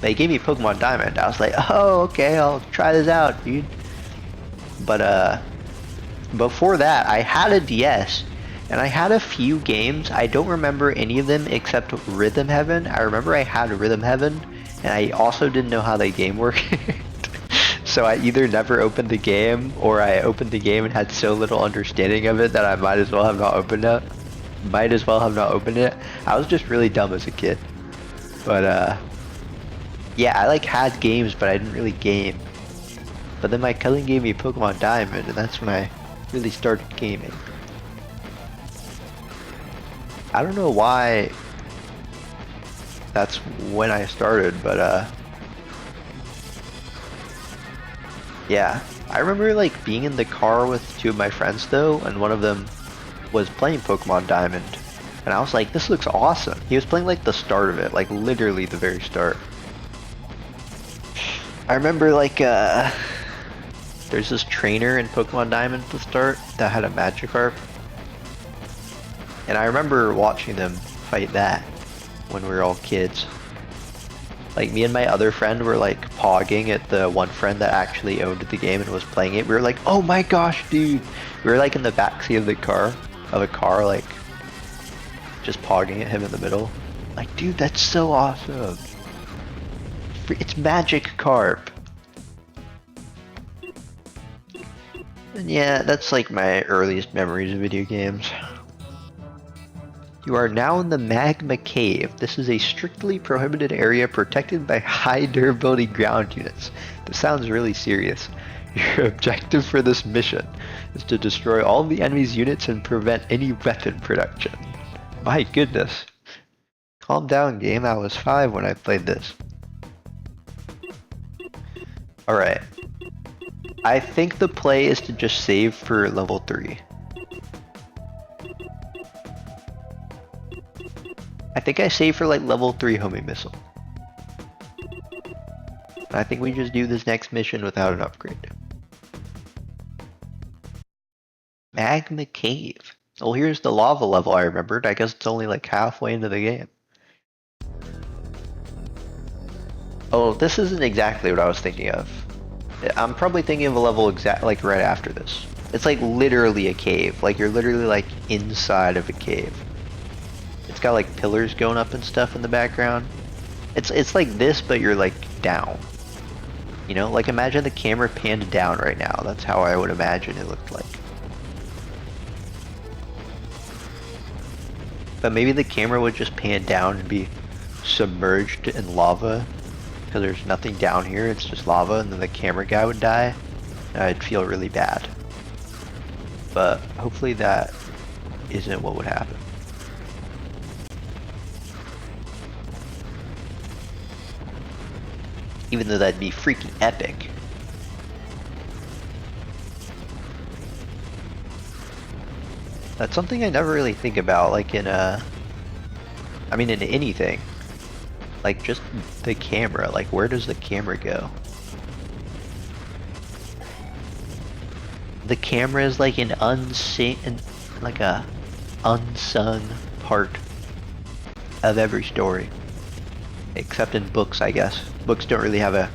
They gave me Pokemon Diamond. I was like, oh, okay, I'll try this out, dude. But before that, I had a DS, and I had a few games. I don't remember any of them except Rhythm Heaven. I remember I had Rhythm Heaven, and I also didn't know how the game worked. So I either never opened the game, or I opened the game and had so little understanding of it that I might as well have not opened it. I was just really dumb as a kid. But yeah, I like had games, but I didn't really game. But then my cousin gave me Pokemon Diamond, and that's when I really started gaming. I don't know why that's when I started, but yeah, I remember like being in the car with 2 of my friends though, and one of them was playing Pokemon Diamond. And I was like, this looks awesome. He was playing like the start of it, like literally the very start. I remember like there's this trainer in Pokemon Diamond at the start that had a Magikarp. And I remember watching them fight that when we were all kids. Like me and my other friend were like pogging at the one friend that actually owned the game and was playing it. We were like, oh my gosh, dude. We were like in the backseat of a car, like just pogging at him in the middle. Like, dude, that's so awesome. It's Magikarp. And yeah, that's like my earliest memories of video games. You are now in the Magma Cave. This is a strictly prohibited area protected by high durability ground units. This sounds really serious. Your objective for this mission is to destroy all the enemy's units and prevent any weapon production. My goodness. Calm down, game. I was 5 when I played this. Alright. I think the play is to just save for level 3. I think I saved for like level 3 homing missile. I think we just do this next mission without an upgrade. Magma Cave. Well, here's the lava level I remembered. I guess it's only like halfway into the game. Oh, this isn't exactly what I was thinking of. I'm probably thinking of a level like right after this. It's like literally a cave. Like you're literally like inside of a cave. It's got like pillars going up and stuff in the background. It's like this, but you're like down. You know, like imagine the camera panned down right now. That's how I would imagine it looked like. But maybe the camera would just pan down and be submerged in lava because there's nothing down here, it's just lava, and then the camera guy would die. And I'd feel really bad. But hopefully that isn't what would happen. Even though that'd be freaking epic. That's something I never really think about, like in I mean in anything. Like just the camera, like where does the camera go? The camera is like an like a unsung part of every story. Except in books, I guess. Books don't really have a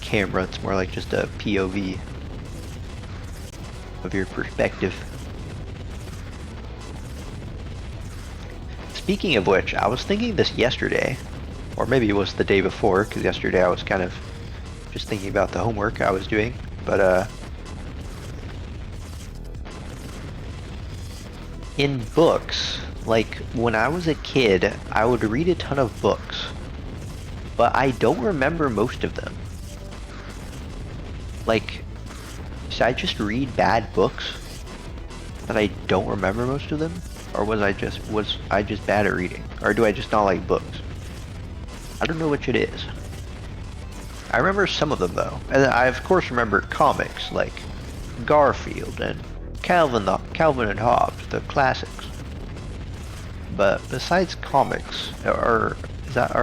camera, it's more like just a POV of your perspective. Speaking of which, I was thinking this yesterday, or maybe it was the day before, because yesterday I was kind of just thinking about the homework I was doing, but in books, like when I was a kid, I would read a ton of books, but I don't remember most of them. Like, should I just read bad books that I don't remember most of them? Or was I just bad at reading? Or do I just not like books? I don't know which it is. I remember some of them though. And I of course remember comics like Garfield and Calvin and Hobbes, the classics. But besides comics, are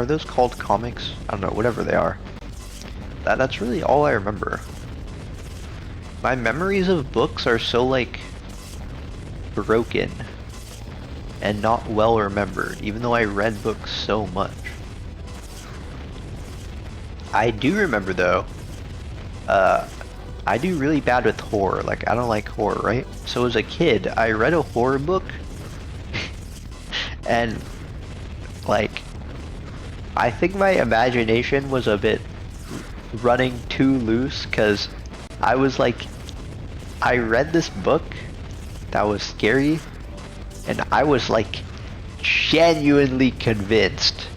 those called comics? I don't know, whatever they are. That's really all I remember. My memories of books are so like broken and not well remembered, even though I read books so much. I do remember though, I do really bad with horror. Like I don't like horror, right? So as a kid, I read a horror book and like I think my imagination was a bit running too loose because I was like, I read this book that was scary and I was like genuinely convinced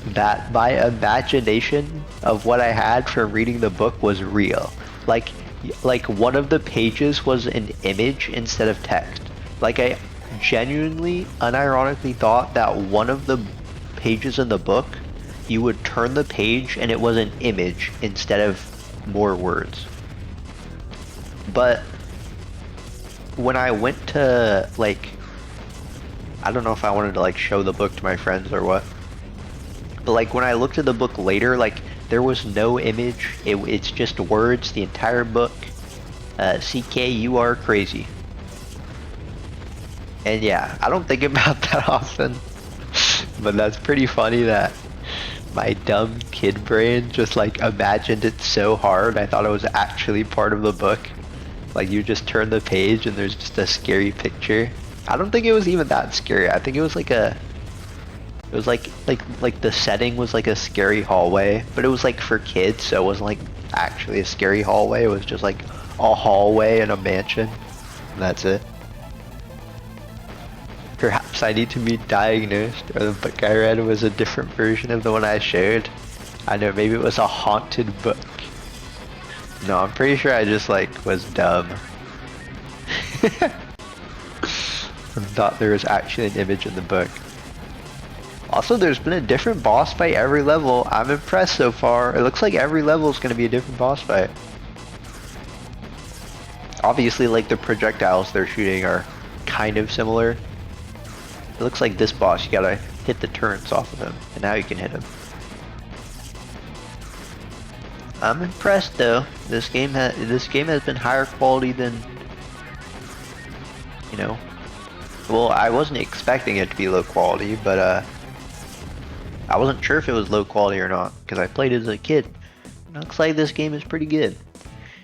that my imagination of what I had from reading the book was real. Like one of the pages was an image instead of text. Like I genuinely, unironically thought that one of the pages in the book, you would turn the page and it was an image instead of more words. But when I went to like, I don't know if I wanted to like show the book to my friends or what, but like when I looked at the book later, like there was no image, it's just words, the entire book. CK, you are crazy. And yeah, I don't think about that often, but that's pretty funny that my dumb kid brain just like imagined it so hard I thought it was actually part of the book. Like you just turn the page and there's just a scary picture. I don't think it was even that scary. I think it was like it was like the setting was like a scary hallway, but it was like for kids, so it wasn't like actually a scary hallway. It was just like a hallway in a mansion, and that's it. Perhaps I need to be diagnosed, or the book I read was a different version of the one I showed. I know, maybe it was a haunted book. No, I'm pretty sure I just like was dumb. And thought there was actually an image in the book. Also, there's been a different boss fight every level. I'm impressed so far. It looks like every level is going to be a different boss fight. Obviously, like the projectiles they're shooting are kind of similar. It looks like this boss, you gotta hit the turrets off of him, and now you can hit him. I'm impressed though. This game has been higher quality than, you know. Well, I wasn't expecting it to be low quality, but I wasn't sure if it was low quality or not because I played it as a kid. It looks like this game is pretty good.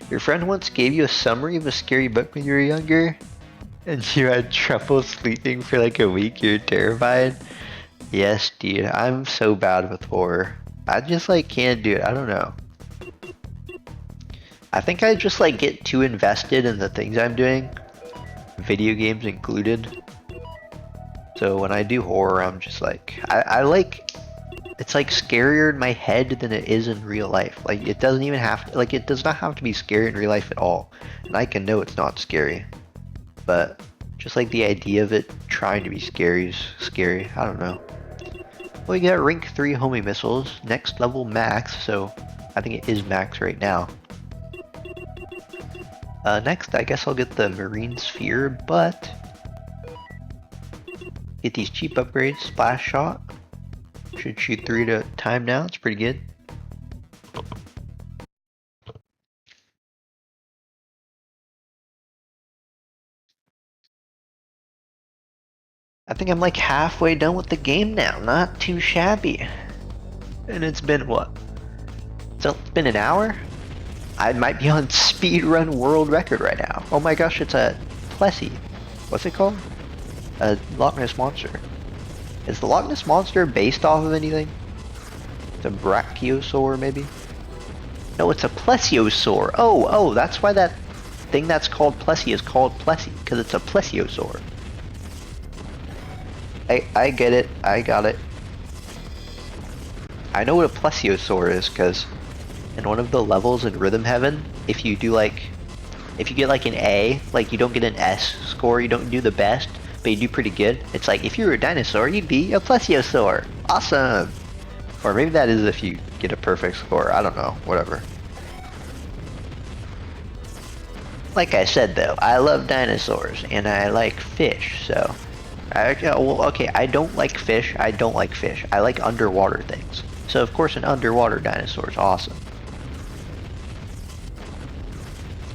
Your friend once gave you a summary of a scary book when you were younger, and you had trouble sleeping for like a week. You're terrified. Yes, dude. I'm so bad with horror. I just like can't do it. I don't know. I think I just like get too invested in the things I'm doing, video games included. So when I do horror, I'm just like, I like, it's like scarier in my head than it is in real life. Like it doesn't even have to, like it does not have to be scary in real life at all. And I can know it's not scary. But just like the idea of it trying to be scary is scary. I don't know. Well, you got rank 3 homing missiles, next level max, so I think it is max right now. Next, I guess I'll get the Marine Sphere, but get these cheap upgrades. Splash Shot. Should shoot 3 at a time now. It's pretty good. I think I'm like halfway done with the game now. Not too shabby. And it's been what? So it's been an hour? I might be on speedrun world record right now. Oh my gosh, it's a Plessy. What's it called? A Loch Ness Monster. Is the Loch Ness Monster based off of anything? It's a Brachiosaur, maybe? No, it's a Plesiosaur. Oh, that's why that thing that's called Plessy is called Plessy, because it's a Plesiosaur. I get it. I got it. I know what a Plesiosaur is, because in one of the levels in Rhythm Heaven, if you do like, if you get like an A, like you don't get an S score, you don't do the best, but you do pretty good. It's like, if you were a dinosaur, you'd be a Plesiosaur. Awesome! Or maybe that is if you get a perfect score. I don't know. Whatever. Like I said though, I love dinosaurs, and I like fish, so... well, okay, I don't like fish, I like underwater things. So of course an underwater dinosaur is awesome.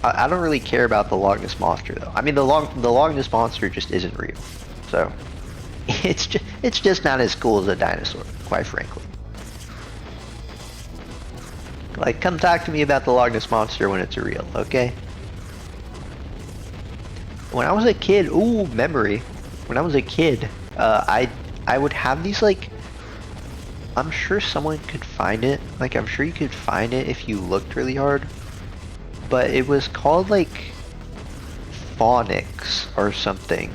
I don't really care about the Loch Ness Monster though. I mean the Loch Ness Monster just isn't real. So it's just not as cool as a dinosaur, quite frankly. Like, come talk to me about the Loch Ness Monster when it's real, okay? When I was a kid, ooh, memory. When I was a kid, I would have these like, I'm sure someone could find it. Like, I'm sure you could find it if you looked really hard. But it was called like phonics or something.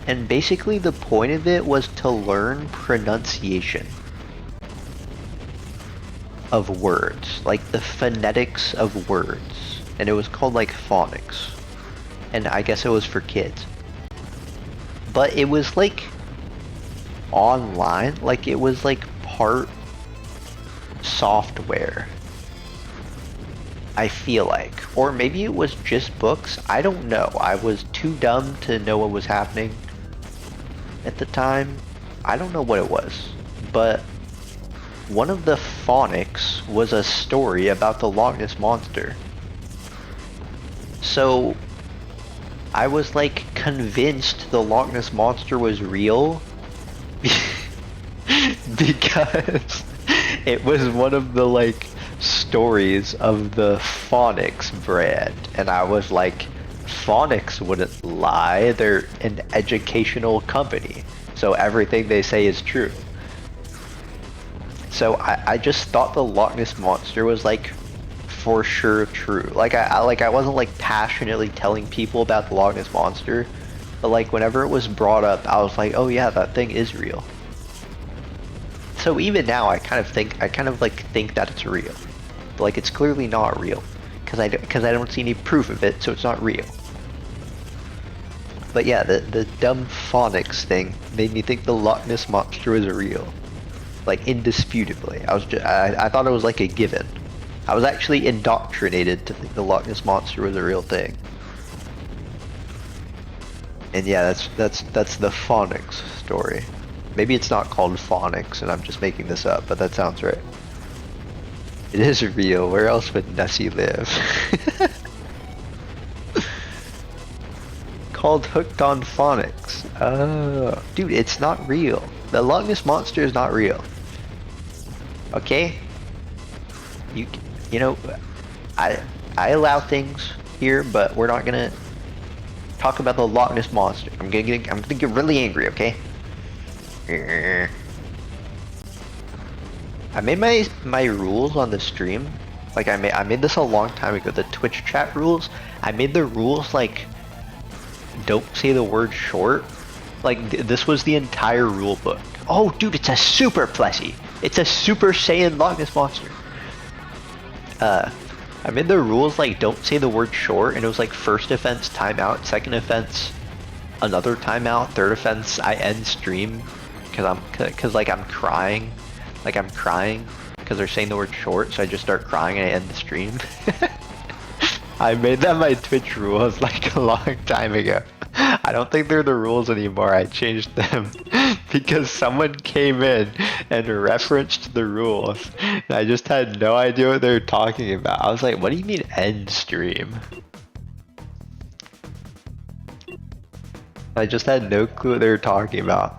And basically the point of it was to learn pronunciation of words, like the phonetics of words. And it was called like phonics. And I guess it was for kids. But it was like online, like it was like part software, I feel like. Or maybe it was just books, I don't know. I was too dumb to know what was happening at the time. I don't know what it was, but one of the phonics was a story about the Loch Ness Monster. So I was like convinced the Loch Ness Monster was real because it was one of the like stories of the phonics brand, and I was like, phonics wouldn't lie, they're an educational company, so everything they say is true. So I just thought the Loch Ness Monster was like for sure true. Like I wasn't like passionately telling people about the Loch Ness Monster, but like whenever it was brought up, I was like, oh yeah, that thing is real. So even now, I kind of think that it's real, but like it's clearly not real, because I don't see any proof of it, so it's not real. But yeah, the dumb phonics thing made me think the Loch Ness monster was real, like indisputably. I thought it was like a given. I was actually indoctrinated to think the Loch Ness monster was a real thing. And yeah, that's the phonics story. Maybe it's not called phonics, and I'm just making this up, but that sounds right. It is real. Where else would Nessie live? Called Hooked on Phonics. Oh, dude, it's not real. The Loch Ness monster is not real. Okay? You know, I allow things here, but we're not gonna talk about the Loch Ness monster. I'm gonna get really angry, okay? I made my rules on the stream. Like I made this a long time ago. The Twitch chat rules. I made the rules like don't say the word short. Like this was the entire rule book. Oh, dude, it's a super plushie. It's a Super Saiyan Loch Ness monster. I made the rules like don't say the word short, and it was like first offense timeout, second offense another timeout, third offense I end stream because like I'm crying. Like I'm crying because they're saying the word short, so I just start crying and I end the stream. I made that my Twitch rules like a long time ago. I don't think they're the rules anymore. I changed them because someone came in and referenced the rules. And I just had no idea what they were talking about. I was like, what do you mean end stream? I just had no clue what they were talking about.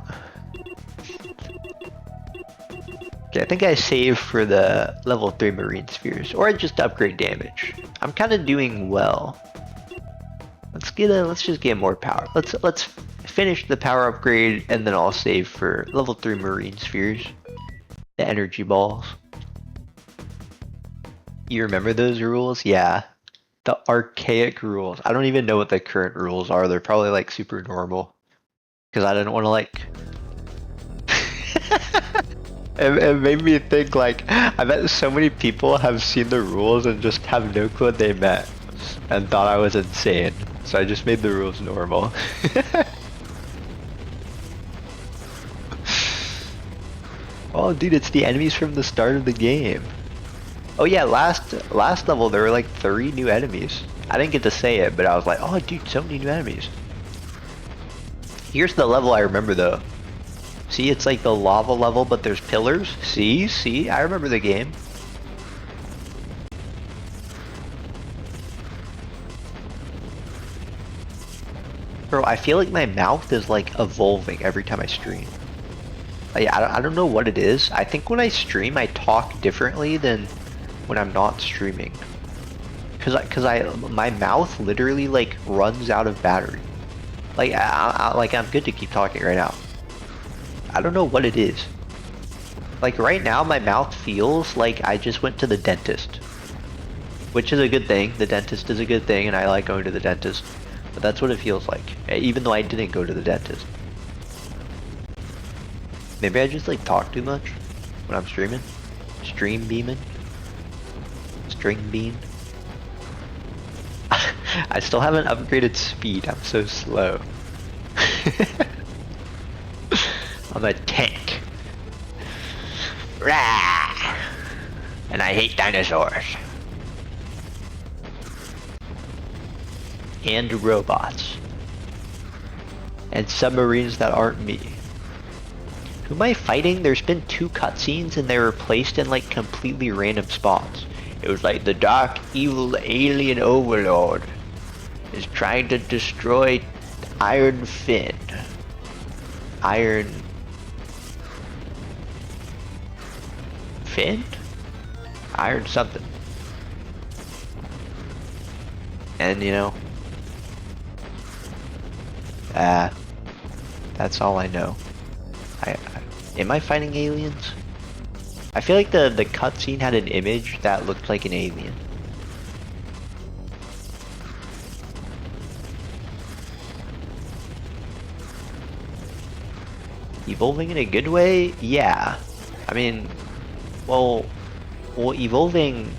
Okay, I think I saved for the level 3 marine spheres, or I just upgrade damage. I'm kind of doing well. Let's just get more power. Let's finish the power upgrade, and then I'll save for level 3 marine spheres, the energy balls. You remember those rules? Yeah, the archaic rules. I don't even know what the current rules are. They're probably like super normal, because I didn't want to like. It made me think like, I bet so many people have seen the rules and just have no clue what they meant and thought I was insane. So I just made the rules normal. Oh dude, it's the enemies from the start of the game. Oh yeah, last level there were like 3 new enemies. I didn't get to say it, but I was like, oh dude, so many new enemies. Here's the level I remember though. See, it's like the lava level, but there's pillars. See, I remember the game. Bro, I feel like my mouth is like evolving every time I stream. Like, I don't know what it is. I think when I stream, I talk differently than when I'm not streaming. Cause my mouth literally like runs out of battery. Like, I'm good to keep talking right now. I don't know what it is. Like right now my mouth feels like I just went to the dentist. Which is a good thing. The dentist is a good thing and I like going to the dentist. But that's what it feels like. Even though I didn't go to the dentist. Maybe I just like talk too much when I'm streaming. Stream beaming. String beam. I still haven't upgraded speed. I'm so slow. I'm a tank. Rah! And I hate dinosaurs. And robots. And submarines that aren't me. Who am I fighting? There's been 2 cutscenes and they were placed in like completely random spots. It was like the dark, evil alien overlord is trying to destroy Iron Finn. Iron Finn? Iron something. And you know, that's all I know. Am I fighting aliens? I feel like the cutscene had an image that looked like an alien. Evolving in a good way? Yeah. I mean, well, evolving,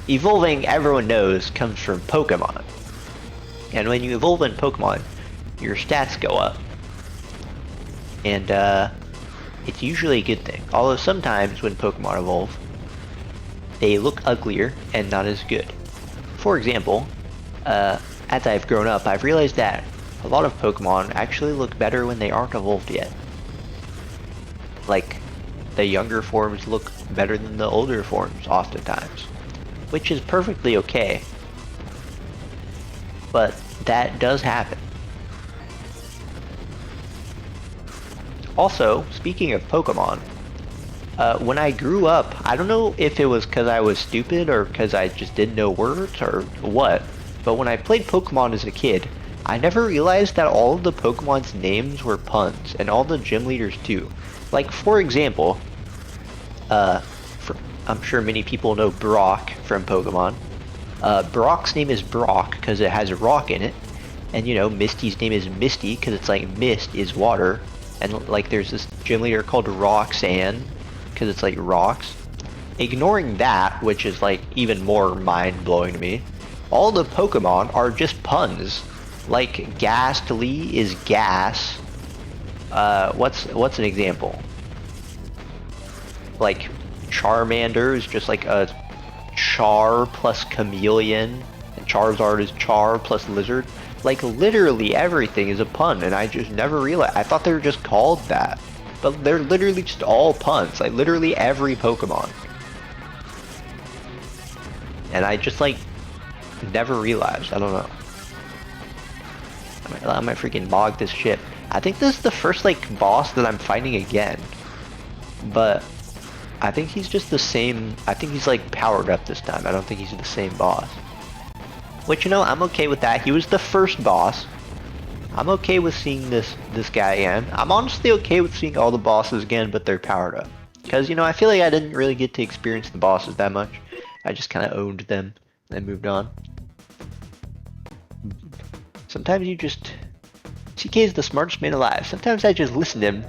everyone knows, comes from Pokemon. And when you evolve in Pokemon, your stats go up. And it's usually a good thing. Although sometimes when Pokemon evolve, they look uglier and not as good. For example, as I've grown up, I've realized that a lot of Pokemon actually look better when they aren't evolved yet. Like, the younger forms look better than the older forms oftentimes, which is perfectly okay. But that does happen. Also, speaking of Pokemon, when I grew up, I don't know if it was because I was stupid or because I just didn't know words or what, but when I played Pokemon as a kid, I never realized that all of the Pokemon's names were puns, and all the gym leaders too. Like, for example, I'm sure many people know Brock from Pokemon. Brock's name is Brock because it has a rock in it, and you know, Misty's name is Misty because it's like mist is water, and like there's this gym leader called Roxanne because it's like rocks. Ignoring that, which is like even more mind-blowing to me, all the Pokemon are just puns. Like Ghastly is gas. What's an example? Like Charmander is just like a Char plus Chameleon, and Charizard is Char plus Lizard. Like literally everything is a pun, and I just never realized. I thought they were just called that, but they're literally just all puns. Like literally every Pokemon, and I just like never realized. I don't know. I might freaking bog this shit. I think this is the first like boss that I'm fighting again, but I think he's just the same. I think he's like powered up this time. I don't think he's the same boss. Which, you know, I'm okay with that. He was the first boss. I'm okay with seeing this guy again. I'm honestly okay with seeing all the bosses again, but they're powered up. Because, you know, I feel like I didn't really get to experience the bosses that much. I just kind of owned them and moved on. Sometimes you just... CK is the smartest man alive. Sometimes I just listen to him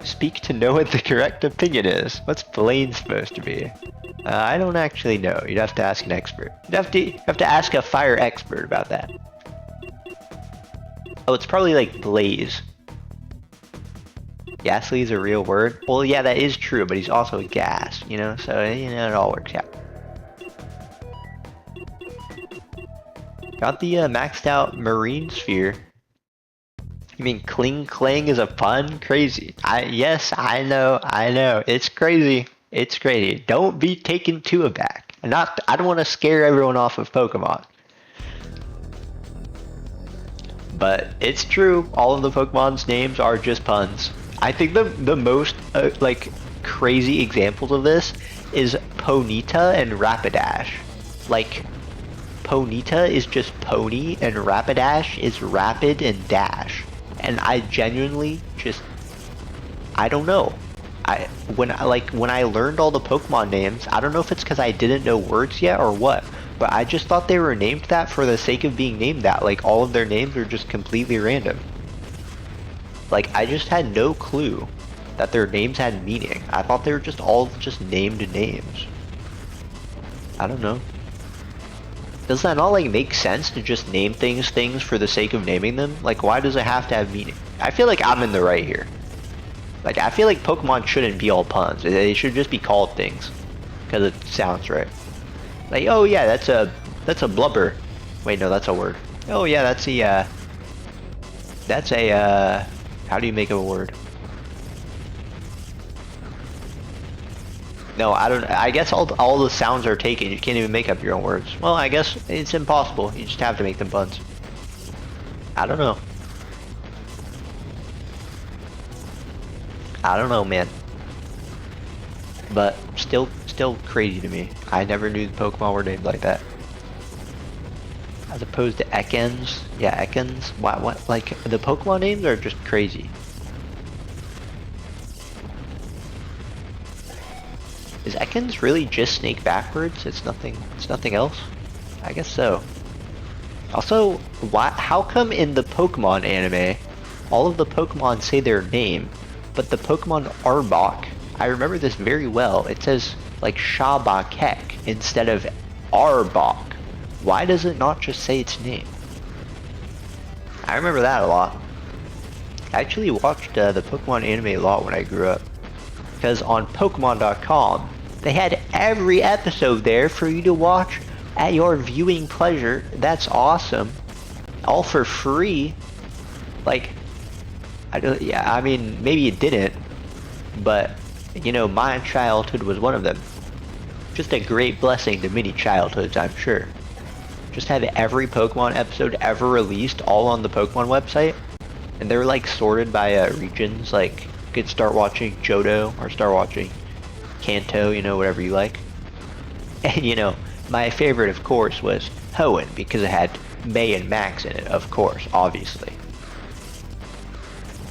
speak to know what the correct opinion is. What's Blaine supposed to be? I don't actually know. You'd have to ask an expert. You'd have to ask a fire expert about that. Oh, it's probably like Blaze. Ghastly is a real word? Well, yeah, that is true, but he's also gas, you know? So, you know, it all works out. Got the maxed out Marine Sphere. You mean Kling Clang is a pun? Crazy. Yes, I know. It's crazy. It's crazy. Don't be taken too aback. I don't want to scare everyone off of Pokemon. But it's true. All of the Pokemon's names are just puns. I think the most like crazy examples of this is Ponyta and Rapidash. Like Ponyta is just pony and Rapidash is rapid and dash. And I genuinely just, I don't know. When I learned all the Pokemon names, I don't know if it's because I didn't know words yet or what, but I just thought they were named that for the sake of being named that. Like all of their names are just completely random. Like I just had no clue that their names had meaning. I thought they were just all just named names. I don't know. Does that not like make sense to just name things for the sake of naming them? Like why does it have to have meaning? I feel like I'm in the right here. Like I feel like Pokemon shouldn't be all puns. They should just be called things. Because it sounds right. Like, oh yeah, that's a blubber. Wait, no, that's a word. Oh yeah, that's a how do you make a word? No, I guess all the sounds are taken. You can't even make up your own words. Well, I guess it's impossible. You just have to make them puns. I don't know. I don't know, man. But still crazy to me. I never knew the Pokemon were named like that. As opposed to Ekans. Yeah, Ekans. What? Like, the Pokemon names are just crazy. Is Ekans really just Snake backwards? It's nothing else? I guess so. Also, how come in the Pokemon anime, all of the Pokemon say their name, but the Pokemon Arbok, I remember this very well, it says like Shabakek instead of Arbok. Why does it not just say its name? I remember that a lot. I actually watched the Pokemon anime a lot when I grew up. Because on Pokemon.com, they had every episode there for you to watch at your viewing pleasure. That's awesome. All for free. Like, I mean, maybe it didn't, but, you know, my childhood was one of them. Just a great blessing to many childhoods, I'm sure. Just had every Pokemon episode ever released all on the Pokemon website, and they were like sorted by regions. Like, you could start watching Johto or start watching Kanto, you know, whatever you like. And you know, my favorite of course was Hoenn, because it had May and Max in it, of course, obviously.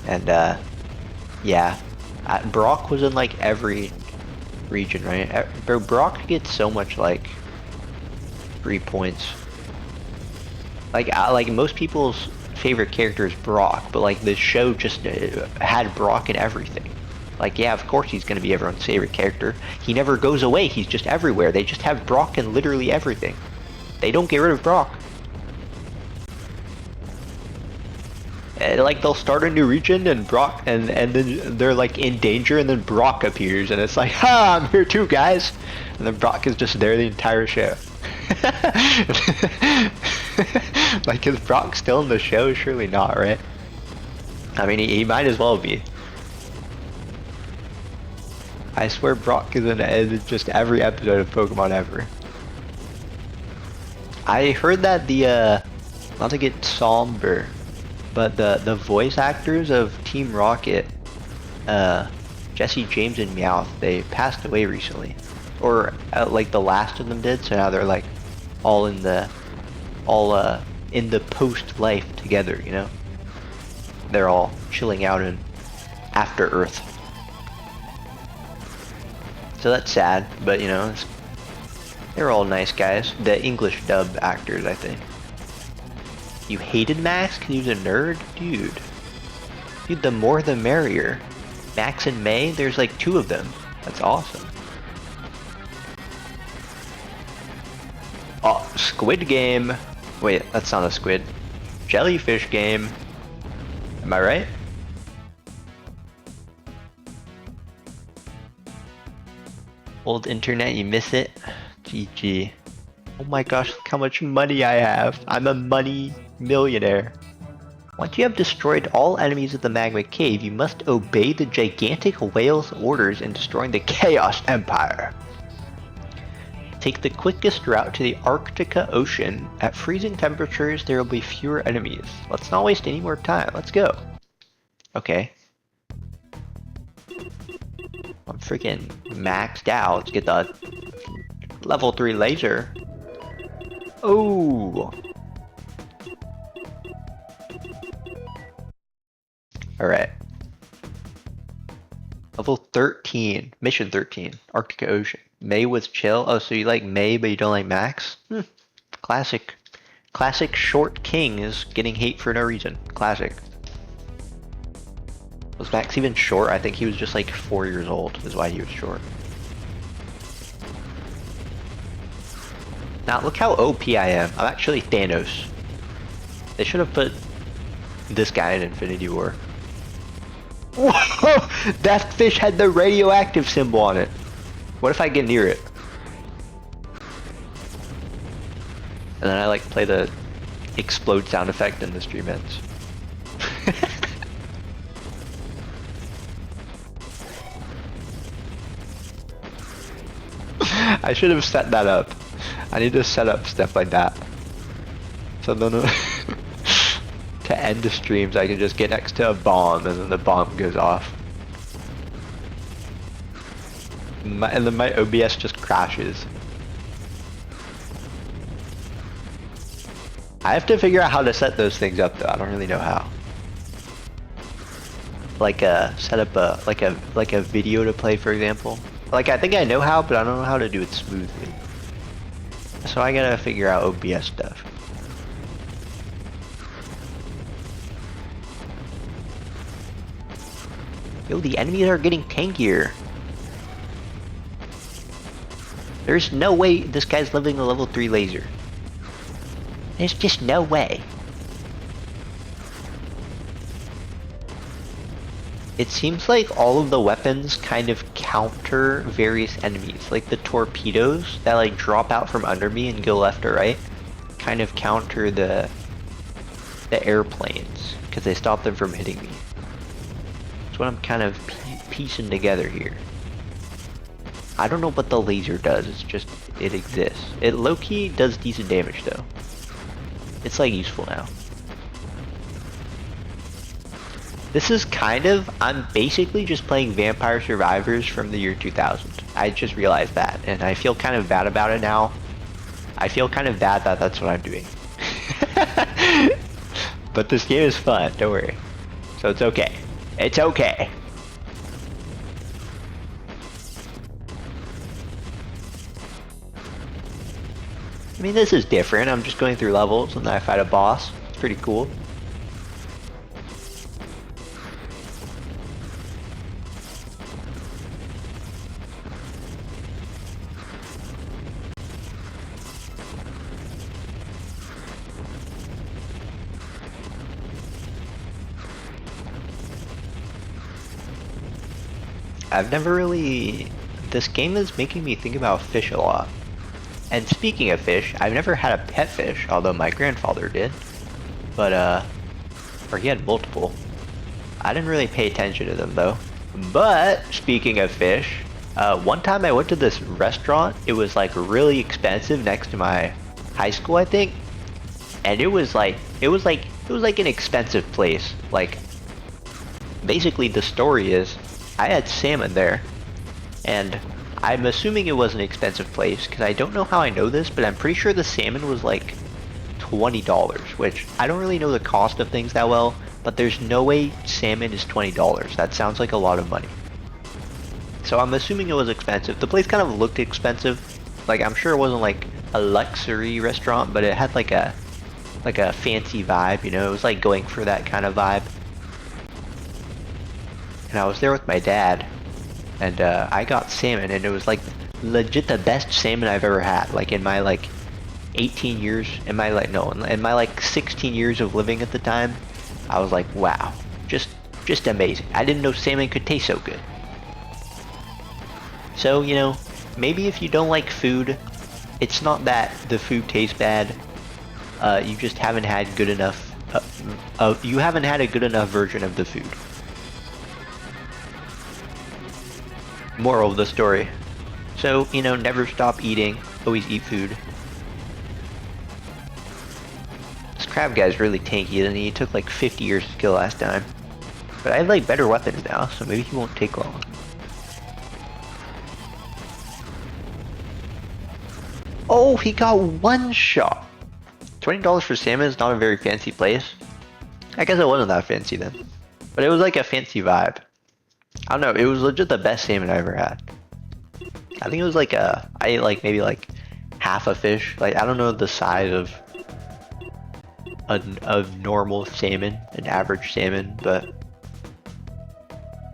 And yeah, Brock was in like every region, right? Bro, Brock gets so much like free points. Like most people's favorite character is Brock, but like the show just had Brock in everything. Like, yeah, of course he's gonna be everyone's favorite character. He never goes away, he's just everywhere. They just have Brock in literally everything. They don't get rid of Brock. Like, they'll start a new region and Brock, and then they're like in danger, and then Brock appears, and it's like, ha, I'm here too, guys. And then Brock is just there the entire show. Like, is Brock still in the show? Surely not, right? I mean, he might as well be. I swear Brock is in just every episode of Pokemon ever. I heard that the, not to get somber, but the voice actors of Team Rocket, Jesse James and Meowth, they passed away recently. Or, like, the last of them did, so now they're, like, all in the post-life together, you know? They're all chilling out in After Earth. So that's sad, but, you know, they're all nice guys. The English dub actors, I think. You hated Max because he was a nerd? Dude, the more the merrier. Max and May, there's like 2 of them. That's awesome. Oh, Squid Game. Wait, that's not a squid. Jellyfish Game. Am I right? Old internet, you miss it? GG. Oh my gosh, look how much money I have. I'm a money millionaire. Once you have destroyed all enemies of the Magma Cave, you must obey the gigantic whale's orders in destroying the Chaos Empire. Take the quickest route to the Arctica Ocean. At freezing temperatures, there will be fewer enemies. Let's not waste any more time. Let's go. Okay. I'm freaking maxed out. Let's get the level 3 laser. Oh. Alright. Level 13. Mission 13. Arctica Ocean. May was chill. Oh, so you like May, but you don't like Max? Classic. Classic short king is getting hate for no reason. Classic. Was Max even short? I think he was just like 4 years old, is why he was short. Now, look how OP I am. I'm actually Thanos. They should have put this guy in Infinity War. Whoa! That fish had the radioactive symbol on it. What if I get near it? And then I like play the explode sound effect and the stream ends. I should have set that up. I need to set up stuff like that. So then to end the streams I can just get next to a bomb and then the bomb goes off. And then my OBS just crashes. I have to figure out how to set those things up though. I don't really know how. Like set up a video to play, for example. Like, I think I know how, but I don't know how to do it smoothly. So I gotta figure out OBS stuff. Yo, the enemies are getting tankier. There's no way this guy's living a level 3 laser. There's just no way. It seems like all of the weapons kind of counter various enemies. Like the torpedoes that like drop out from under me and go left or right kind of counter the airplanes because they stop them from hitting me. That's what I'm kind of piecing together here. I don't know what the laser does, it's just, it exists. It low-key does decent damage though. It's like useful now. This is kind of, I'm basically just playing Vampire Survivors from the year 2000. I just realized that, and I feel kind of bad about it now. I feel kind of bad that that's what I'm doing. But this game is fun, don't worry. So it's okay. It's okay. I mean, this is different. I'm just going through levels and then I fight a boss. It's pretty cool. I've never really... This game is making me think about fish a lot. And speaking of fish, I've never had a pet fish, although my grandfather did. But, or he had multiple. I didn't really pay attention to them, though. But, speaking of fish, one time I went to this restaurant. It was, like, really expensive next to my high school, I think. And it was like an expensive place. Like, basically the story is, I had salmon there, and I'm assuming it was an expensive place, because I don't know how I know this, but I'm pretty sure the salmon was like $20, which I don't really know the cost of things that well, but there's no way salmon is $20. That sounds like a lot of money. So I'm assuming it was expensive. The place kind of looked expensive. Like, I'm sure it wasn't like a luxury restaurant, but it had like a fancy vibe, you know? It was like going for that kind of vibe. And I was there with my dad, and I got salmon, and it was like legit the best salmon I've ever had. Like in my like 18 years, in my like 16 years of living at the time, I was like, wow, just amazing. I didn't know salmon could taste so good. So, you know, maybe if you don't like food, it's not that the food tastes bad. You just haven't had good enough. You haven't had a good enough version of the food. Moral of the story. So, you know, never stop eating. Always eat food. This crab guy's really tanky, and he took like 50 years to kill last time. But I have like better weapons now, so maybe he won't take long. Oh, he got one shot! $20 for salmon is not a very fancy place. I guess it wasn't that fancy then. But it was like a fancy vibe. I don't know, it was legit the best salmon I ever had. I think it was like I ate like maybe like half a fish. Like, I don't know the size of a normal salmon, an average salmon, but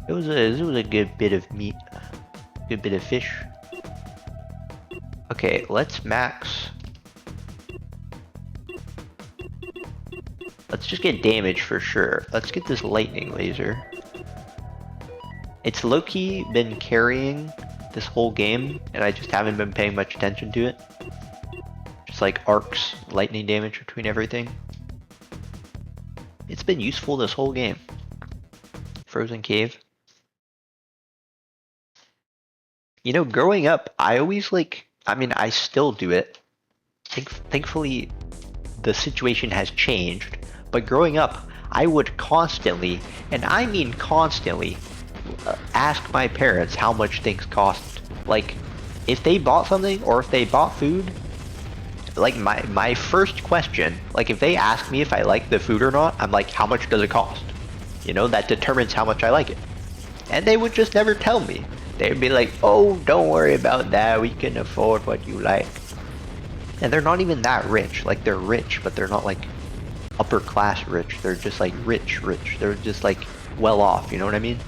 it was a good bit of meat, good bit of fish. Okay, let's max. Let's just get damage for sure. Let's get this lightning laser. It's low-key been carrying this whole game, and I just haven't been paying much attention to it. Just like arcs, lightning damage between everything. It's been useful this whole game. Frozen cave. You know, growing up, I always like, I mean, I still do it. Thankfully, the situation has changed, but growing up, I would constantly, and I mean constantly, ask my parents how much things cost. Like, if they bought something or if they bought food, like my first question, like if they ask me if I like the food or not, I'm like, how much does it cost? You know, that determines how much I like it. And they would just never tell me. They'd be like, oh, don't worry about that, we can afford what you like. And they're not even that rich. Like, they're rich, but they're not like upper class rich. They're just like rich. They're just like well off, you know what I mean?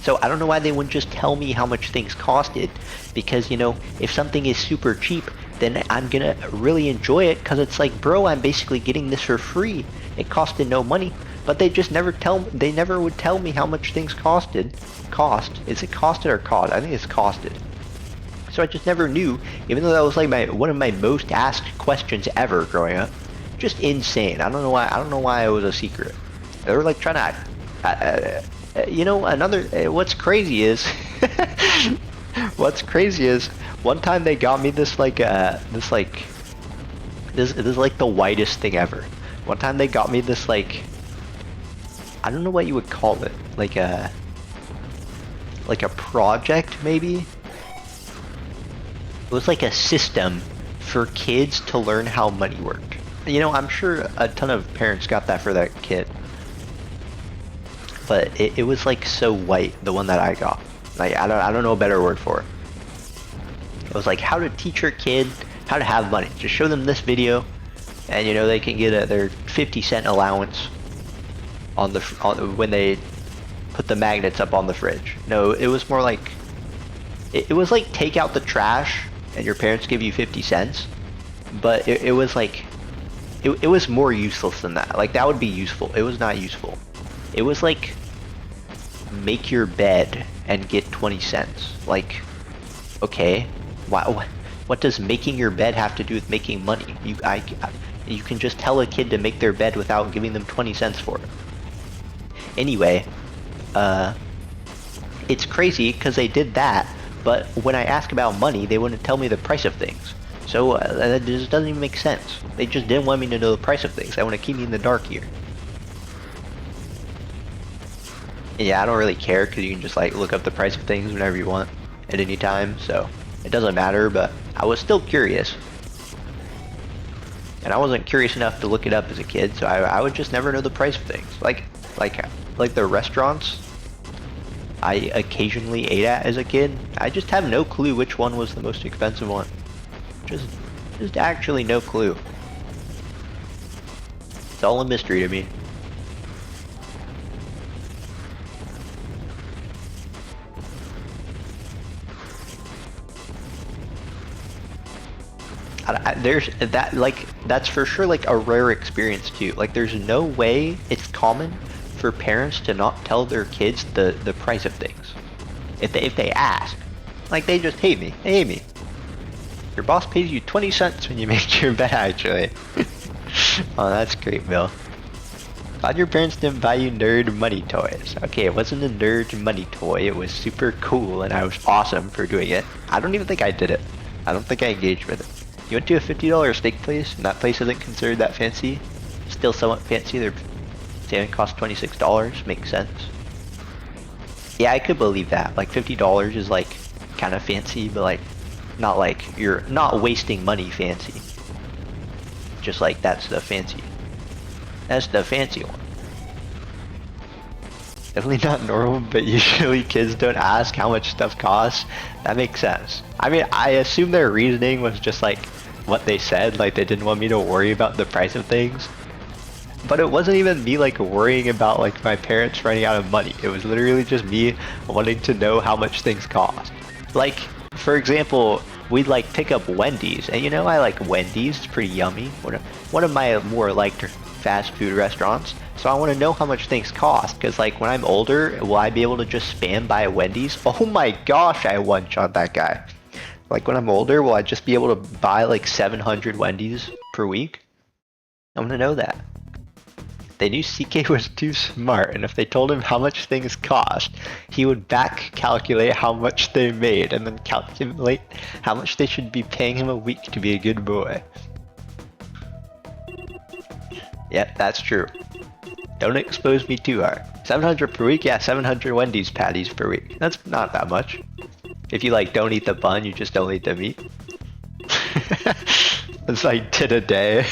So I don't know why they wouldn't just tell me how much things costed, because, you know, if something is super cheap, then I'm gonna really enjoy it, because it's like, bro, I'm basically getting this for free. It costed no money. but they just never they never would tell me how much things costed. Is it costed or cost? I think it's costed. So I just never knew, even though that was like one of my most asked questions ever growing up. Just insane. I don't know why it was a secret. They were like trying to, you know, what's crazy is, one time they got me this like this is like the whitest thing ever. One time they got me this like, I don't know what you would call it, like a project maybe? It was like a system for kids to learn how money worked. You know, I'm sure a ton of parents got that for their kid. But it was like so white, the one that I got. Like, I don't know a better word for it. It was like how to teach your kid how to have money. Just show them this video, and you know they can get their 50-cent allowance on when they put the magnets up on the fridge. No, it was more like it was like take out the trash and your parents give you 50 cents, but it was like it was more useless than that. Like that would be useful. It was not useful. It was like make your bed and get 20 cents. Like, okay, wow, what does making your bed have to do with making money? You can just tell a kid to make their bed without giving them 20 cents for it. Anyway, it's crazy because they did that, but when I ask about money, they wouldn't tell me the price of things. So that just doesn't even make sense. They just didn't want me to know the price of things. They want to keep me in the dark here. Yeah, I don't really care because you can just like look up the price of things whenever you want at any time, so it doesn't matter, but I was still curious. And I wasn't curious enough to look it up as a kid, so I would just never know the price of things. Like the restaurants I occasionally ate at as a kid, I just have no clue which one was the most expensive one. Just actually no clue. It's all a mystery to me. There's that, like, that's for sure like a rare experience too. Like there's no way it's common for parents to not tell their kids the price of things. If they ask, like they just hate me. They hate me. Your boss pays you 20 cents when you make your bed actually. Oh, that's great, Bill. Glad your parents didn't buy you nerd money toys. Okay, it wasn't a nerd money toy, it was super cool and I was awesome for doing it. I don't even think I did it. I don't think I engaged with it. You went to a $50 steak place, and that place isn't considered that fancy. Still somewhat fancy, their salmon cost $26, makes sense. Yeah, I could believe that. Like $50 is like kind of fancy, but like you're not wasting money fancy. Just like that's the fancy one. Definitely not normal, but usually kids don't ask how much stuff costs. That makes sense. I mean, I assume their reasoning was just like what they said, like they didn't want me to worry about the price of things. But it wasn't even me like worrying about like my parents running out of money. It was literally just me wanting to know how much things cost. Like, for example, we'd like pick up Wendy's, and you know I like Wendy's, it's pretty yummy. One of my more liked fast food restaurants. So I want to know how much things cost, because like when I'm older, will I be able to just spam by a Wendy's? Oh my gosh, I one-shot that guy. Like when I'm older, will I just be able to buy like 700 Wendy's per week? I want to know that. They knew CK was too smart, and if they told him how much things cost, he would back calculate how much they made, and then calculate how much they should be paying him a week to be a good boy. Yep, that's true. Don't expose me too hard. 700 per week? Yeah, 700 Wendy's patties per week. That's not that much. If you like don't eat the bun, you just don't eat the meat. It's like 10 a day.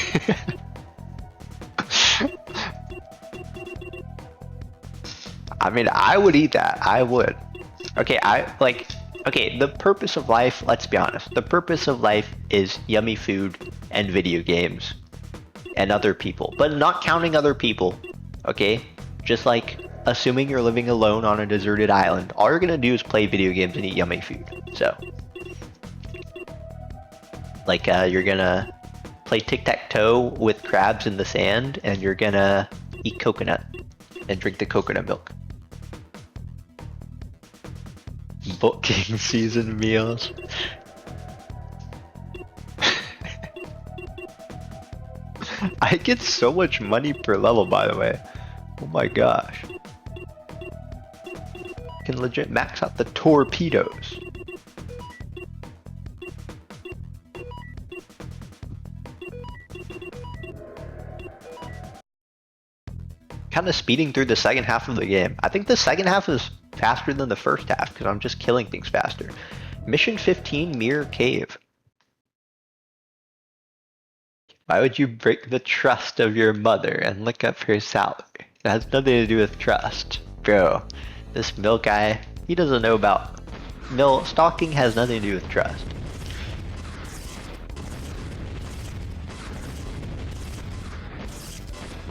I mean, I would eat that. I would. Okay, okay, the purpose of life, let's be honest. The purpose of life is yummy food and video games and other people, but not counting other people. Okay, just like assuming you're living alone on a deserted island, all you're gonna do is play video games and eat yummy food. So like you're gonna play tic-tac-toe with crabs in the sand, and you're gonna eat coconut. and drink the coconut milk. Booking season meals. I get so much money per level, by the way. Oh my gosh. Can legit max out the torpedoes. Kind of speeding through the second half of the game. I think the second half is faster than the first half because I'm just killing things faster. Mission 15, Mirror Cave. Why would you break the trust of your mother and look up her salary? It has nothing to do with trust. Bro, this mill guy, he doesn't know about mill stalking has nothing to do with trust.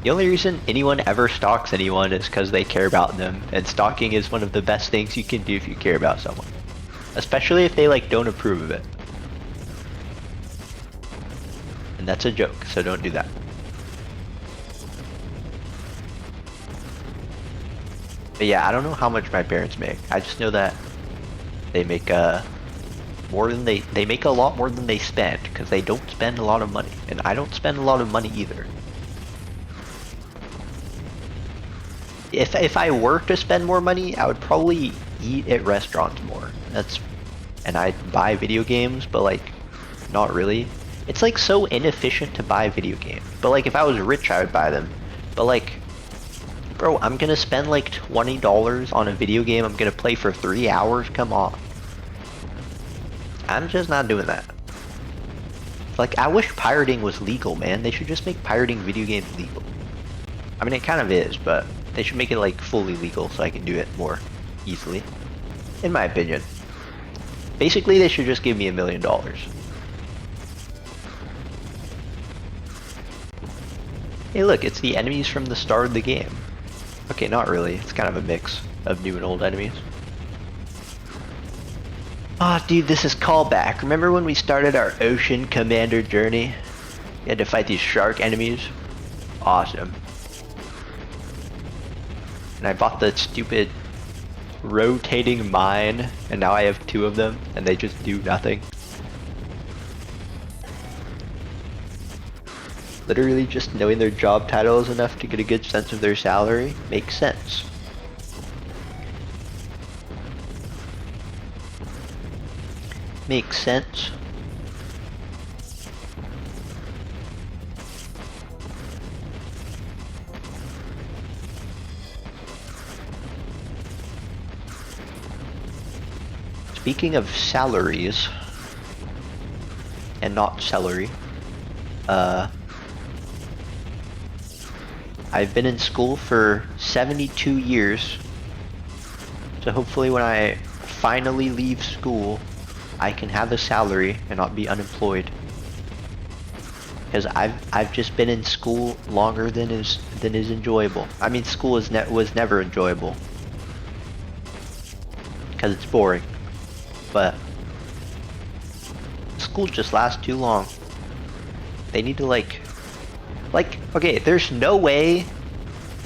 The only reason anyone ever stalks anyone is because they care about them, and stalking is one of the best things you can do if you care about someone. Especially if they like don't approve of it. And that's a joke, so don't do that. But yeah, I don't know how much my parents make. I just know that they make more than they make a lot more than they spend, because they don't spend a lot of money, and I don't spend a lot of money either. If I were to spend more money, I would probably eat at restaurants more. And I'd buy video games, but like, not really. It's like so inefficient to buy video games. But like, if I was rich, I would buy them. But like, bro, I'm gonna spend like $20 on a video game I'm gonna play for 3 hours? Come on. I'm just not doing that. Like, I wish pirating was legal, man. They should just make pirating video games legal. I mean, it kind of is, but they should make it like fully legal so I can do it more easily. In my opinion. Basically, they should just give me $1 million. Hey look, it's the enemies from the start of the game. Okay, not really. It's kind of a mix of new and old enemies. Ah, dude, this is callback. Remember when we started our Ocean Commander journey? We had to fight these shark enemies? Awesome. And I bought the stupid rotating mine, and now I have 2 of them, and they just do nothing. Literally just knowing their job title is enough to get a good sense of their salary makes sense. Makes sense. Speaking of salaries, and not celery, I've been in school for 72 years, so hopefully when I finally leave school, I can have a salary and not be unemployed. Because I've just been in school longer than is enjoyable. I mean, school was never enjoyable, because it's boring. But school just lasts too long. They need to like, okay, there's no way,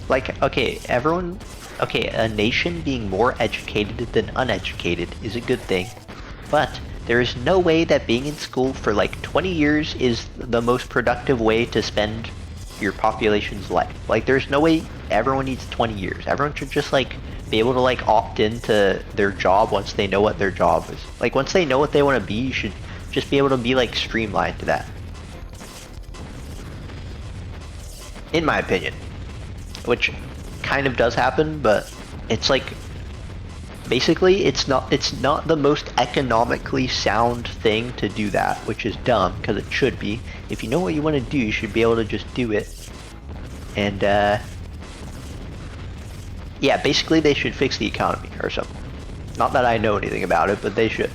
like, okay, a nation being more educated than uneducated is a good thing, but there is no way that being in school for like 20 years is the most productive way to spend your population's life. Like, there's no way everyone needs 20 years. Everyone should just like be able to like opt into their job once they know what their job is. Like, once they know what they want to be, you should just be able to be like streamlined to that. In my opinion. Which kind of does happen, but it's like, basically it's not the most economically sound thing to do that, which is dumb, because it should be. If you know what you want to do, you should be able to just do it. And yeah, basically they should fix the economy or something. Not that I know anything about it, but they should.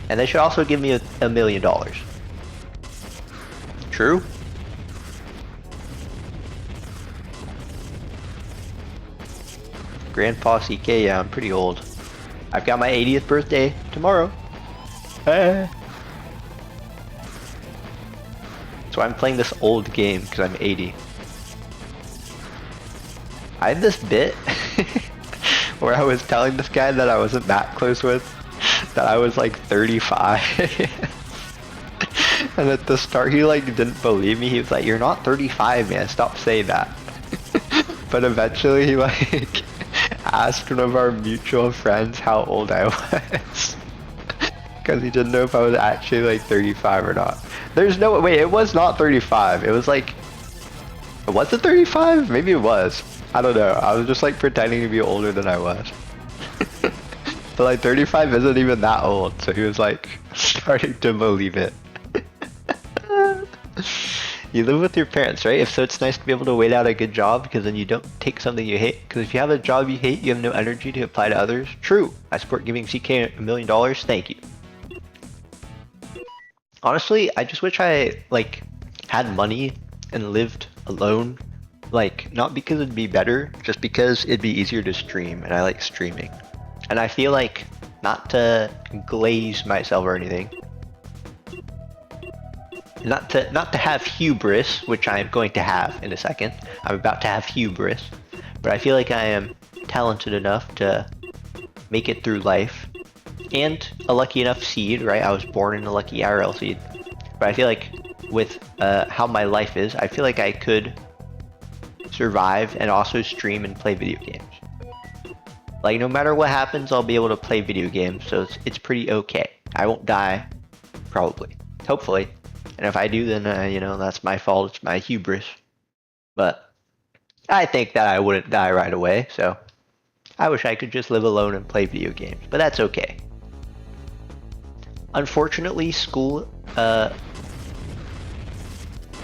And they should also give me $1 million. True? Grandpa CK, yeah, I'm pretty old. I've got my 80th birthday tomorrow. That's why I'm playing this old game, because I'm 80. I had this bit where I was telling this guy that I wasn't that close with, that I was like 35. And at the start he like didn't believe me. He was like, "You're not 35, man, stop saying that." But eventually he like asked one of our mutual friends how old I was. Because he didn't know if I was actually like 35 or not. There's no, wait, it was not 35. It was like, was it 35? Maybe it was. I don't know. I was just like pretending to be older than I was. But like 35 isn't even that old. So he was like starting to believe it. You live with your parents, right? If so, it's nice to be able to wait out a good job because then you don't take something you hate. Because if you have a job you hate, you have no energy to apply to others. True. I support giving CK $1 million. Thank you. Honestly, I just wish I like had money and lived alone. Like, not because it'd be better, just because it'd be easier to stream, and I like streaming. And I feel like, not to glaze myself or anything, not to have hubris, which I am going to have in a second. I'm about to have hubris, but I feel like I am talented enough to make it through life. And a lucky enough seed, right? I was born in a lucky IRL seed. But I feel like with how my life is, I feel like I could survive and also stream and play video games. Like, no matter what happens, I'll be able to play video games, so it's pretty okay. I won't die, probably. Hopefully. And if I do, then, you know, that's my fault. It's my hubris. But I think that I wouldn't die right away, so I wish I could just live alone and play video games. But that's okay. Unfortunately, school,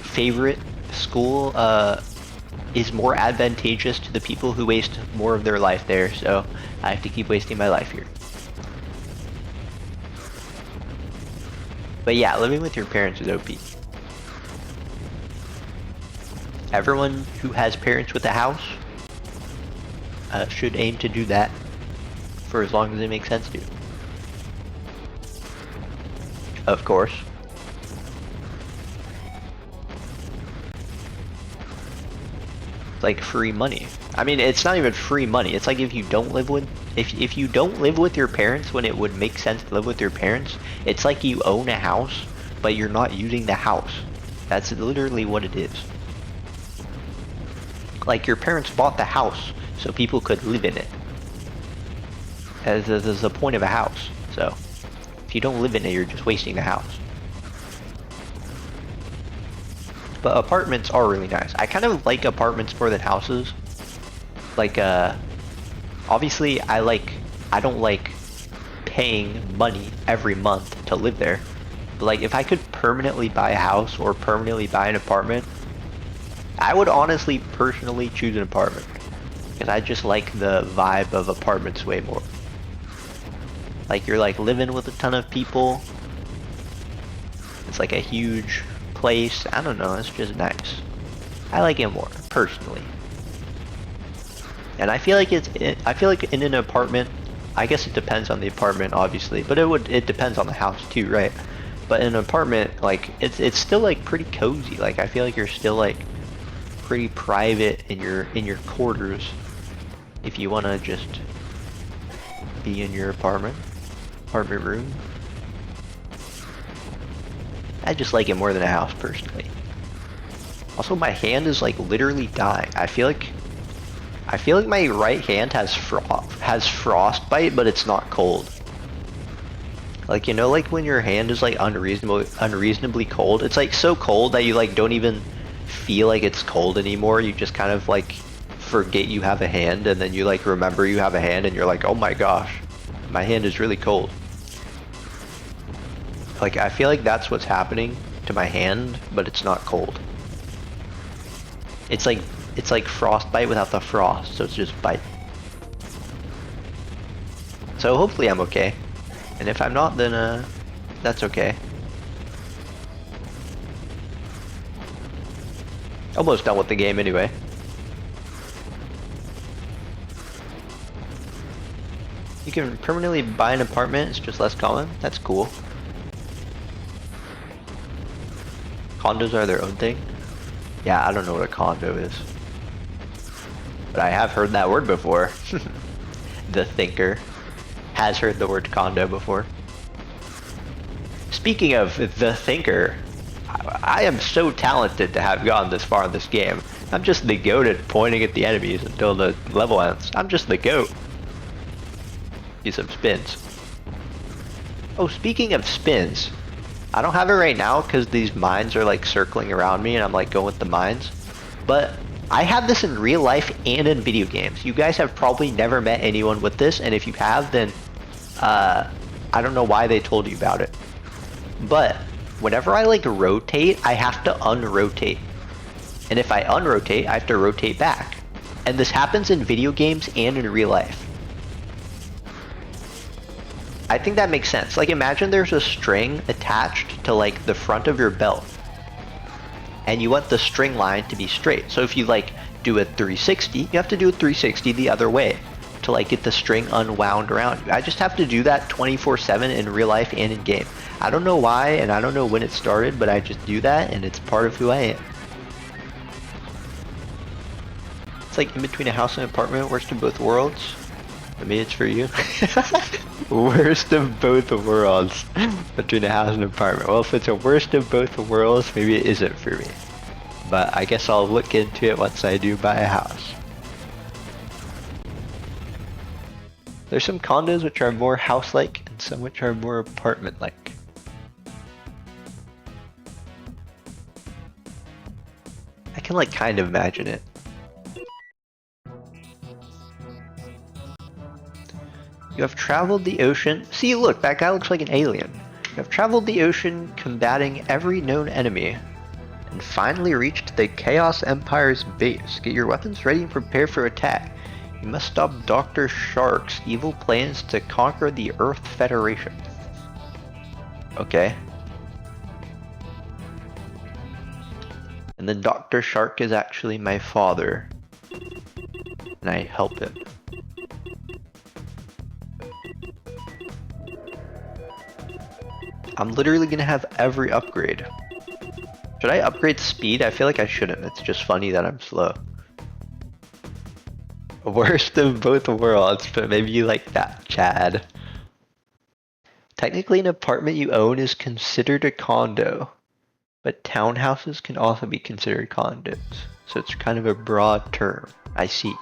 favorite school, is more advantageous to the people who waste more of their life there, so I have to keep wasting my life here. But yeah, living with your parents is OP. Everyone who has parents with a house should aim to do that for as long as it makes sense to. Of course. It's like free money. I mean, it's not even free money. It's like if you don't live with if you don't live with your parents when it would make sense to live with your parents, it's like you own a house, but you're not using the house. That's literally what it is. Like, your parents bought the house so people could live in it. As the point of a house. So, if you don't live in it, you're just wasting the house. But apartments are really nice. I kind of like apartments more than houses. Like, obviously I don't like paying money every month to live there. But like, if I could permanently buy a house or permanently buy an apartment, I would honestly personally choose an apartment. Because I just like the vibe of apartments way more. Like, you're like living with a ton of people. It's like a huge place. I don't know, it's just nice. I like it more, personally. And I feel like in an apartment, I guess it depends on the apartment, obviously, but it depends on the house too, right? But in an apartment, like, it's still like pretty cozy. Like, I feel like you're still like pretty private in your quarters if you want to just be in your apartment room. I just like it more than a house, personally. Also, my hand is like literally dying. I feel like my right hand has frostbite, but it's not cold. Like, you know, like when your hand is like unreasonably cold. It's like so cold that you like don't even feel like it's cold anymore. You just kind of like forget you have a hand, and then you like remember you have a hand, and you're like, oh my gosh, my hand is really cold. Like, I feel like that's what's happening to my hand, but it's not cold. It's like frostbite without the frost, so it's just bite. So hopefully I'm okay. And if I'm not, then that's okay. Almost done with the game anyway. You can permanently buy an apartment, it's just less common. That's cool. Condos are their own thing. Yeah, I don't know what a condo is. but I have heard that word before. The thinker has heard the word condo before. Speaking of the thinker, I am so talented to have gotten this far in this game. I'm just the goat at pointing at the enemies until the level ends. I'm just the goat. Do some spins. Oh, speaking of spins, I don't have it right now because these mines are like circling around me and I'm like going with the mines. But I have this in real life and in video games. You guys have probably never met anyone with this, and if you have, then I don't know why they told you about it. But whenever I like rotate, I have to unrotate. And if I unrotate, I have to rotate back. And this happens in video games and in real life. I think that makes sense. Like imagine there's a string attached to like the front of your belt. And you want the string line to be straight. So if you like do a 360, you have to do a 360 the other way to like get the string unwound around you. I just have to do that 24/7 in real life and in game. I don't know why and I don't know when it started, but I just do that and it's part of who I am. It's like in between a house and an apartment, worst of both worlds. Maybe it's for you. Worst of both worlds between a house and an apartment. Well, if it's a worst of both worlds, maybe it isn't for me. But I guess I'll look into it once I do buy a house. There's some condos which are more house-like and some which are more apartment-like. I can like kind of imagine it. You have traveled the ocean. See, look, that guy looks like an alien. You have traveled the ocean, combating every known enemy, and finally reached the Chaos Empire's base. Get your weapons ready and prepare for attack. You must stop Dr. Shark's evil plans to conquer the Earth Federation. Okay. And then Dr. Shark is actually my father, and I help him. I'm literally gonna have every upgrade. Should I upgrade speed? I feel like I shouldn't. It's just funny that I'm slow. Worst of both worlds, but maybe you like that, Chad. Technically, an apartment you own is considered a condo, but townhouses can also be considered condos. So it's kind of a broad term. I see.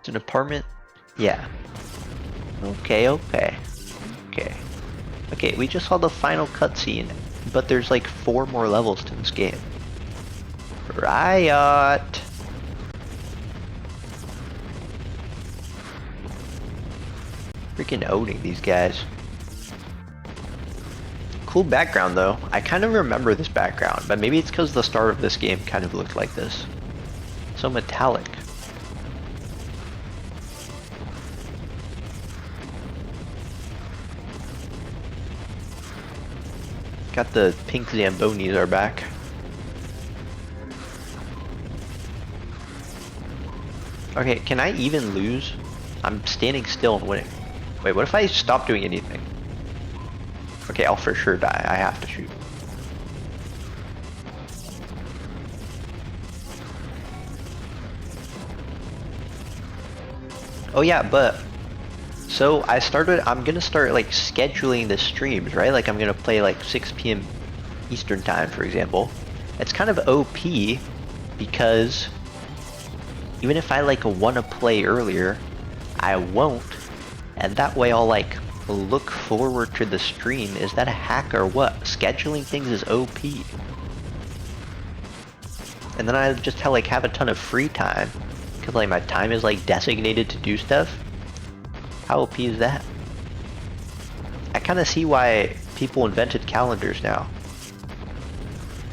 It's an apartment? Yeah. Okay. Okay, we just saw the final cutscene, but there's like 4 more levels to this game. Riot! Freaking owning these guys. Cool background though. I kind of remember this background, but maybe it's because the start of this game kind of looked like this. So metallic. Got the pink Zambonis are back. Okay, can I even lose? I'm standing still and winning. Wait, what if I stop doing anything? Okay, I'll for sure die. I have to shoot. Oh yeah, but so I'm gonna start like scheduling the streams, right? Like I'm gonna play like 6 p.m. Eastern time, for example. It's kind of OP because even if I like wanna play earlier, I won't, and that way I'll like look forward to the stream. Is that a hack or what? Scheduling things is OP. And then I just have a ton of free time because like my time is like designated to do stuff. How OP is that? I kind of see why people invented calendars now.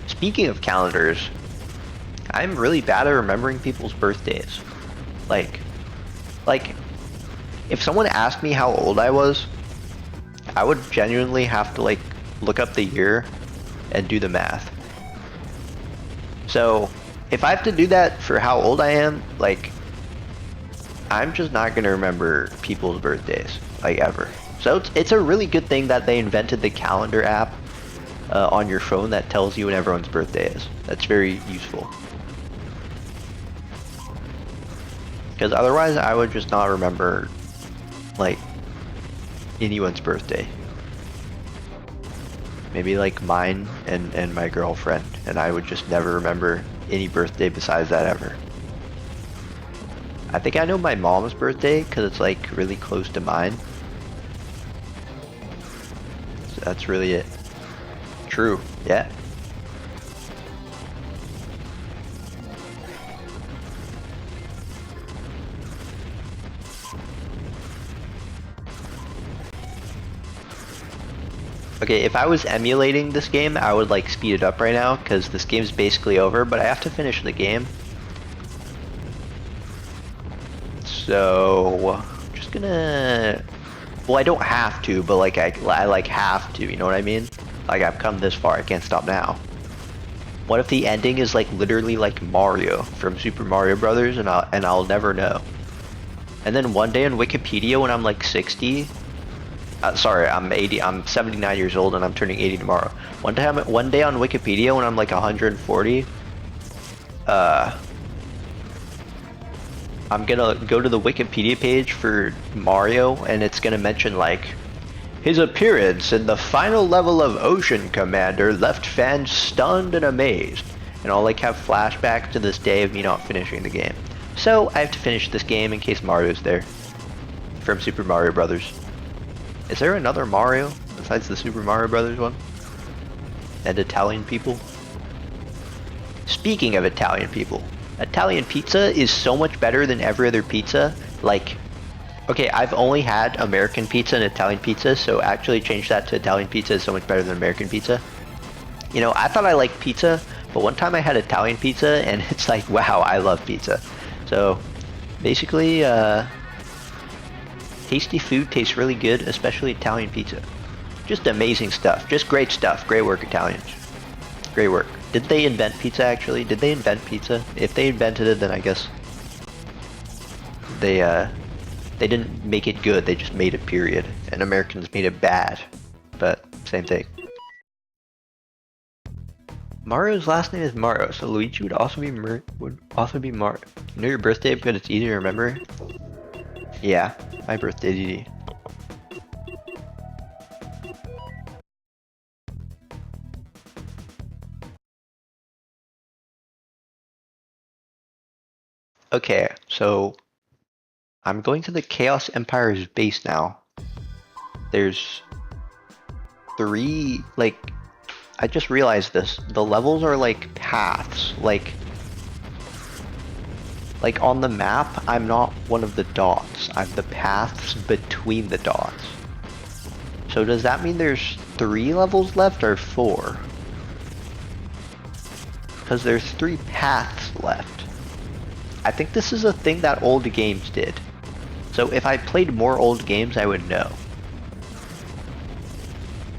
Speaking of calendars, I'm really bad at remembering people's birthdays. Like, if someone asked me how old I was, I would genuinely have to like look up the year and do the math. So, if I have to do that for how old I am, like, I'm just not gonna remember people's birthdays, like ever. So it's a really good thing that they invented the calendar app on your phone that tells you when everyone's birthday is. That's very useful. Because otherwise I would just not remember, like, anyone's birthday. Maybe like mine and my girlfriend, and I would just never remember any birthday besides that ever. I think I know my mom's birthday because it's like really close to mine. So that's really it. True, yeah. Okay, if I was emulating this game, I would like speed it up right now because this game's basically over, but I have to finish the game. So, I'm just gonna, well, I don't have to, but like I like have to, you know what I mean? Like I've come this far, I can't stop now. What if the ending is like literally like Mario from Super Mario Brothers and I'll never know. And then one day on Wikipedia when I'm like 60, sorry, I'm 80. I'm 79 years old and I'm turning 80 tomorrow. One day on Wikipedia when I'm like 140, I'm gonna go to the Wikipedia page for Mario and it's gonna mention like his appearance in the final level of Ocean Commander left fans stunned and amazed, and I'll like have flashbacks to this day of me not finishing the game. So I have to finish this game in case Mario's there from Super Mario Brothers. Is there another Mario besides the Super Mario Brothers one? And Italian people? Speaking of Italian people, Italian pizza is so much better than every other pizza. Like, okay, I've only had American pizza and Italian pizza, so actually change that to Italian pizza is so much better than American pizza. You know, I thought I liked pizza, but one time I had Italian pizza and it's like, wow, I love pizza. So, basically, tasty food tastes really good, especially Italian pizza. Just amazing stuff. Just great stuff. Great work, Italians. Great work. Did they invent pizza, actually? Did they invent pizza? If they invented it, then I guess they didn't make it good, they just made it, period. And Americans made it bad. But, same thing. Mario's last name is Mario, so Luigi would also be Mario. You know your birthday because it's easy to remember? Yeah, my birthday's easy. Okay, so I'm going to the Chaos Empire's base now. There's 3, like, I just realized this. The levels are like paths, like on the map, I'm not one of the dots. I'm the paths between the dots. So does that mean there's 3 levels left or 4? Because there's 3 paths left. I think this is a thing that old games did. So if I played more old games, I would know.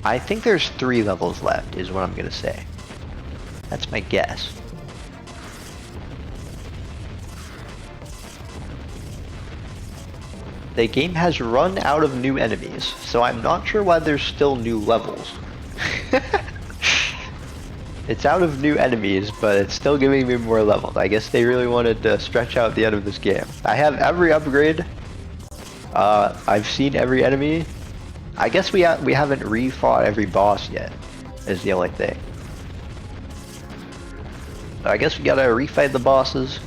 I think there's 3 levels left, is what I'm gonna say. That's my guess. The game has run out of new enemies, so I'm not sure why there's still new levels. It's out of new enemies, but it's still giving me more levels. I guess they really wanted to stretch out the end of this game. I have every upgrade. I've seen every enemy. I guess we haven't re-fought every boss yet, is the only thing. So I guess we gotta refight the bosses,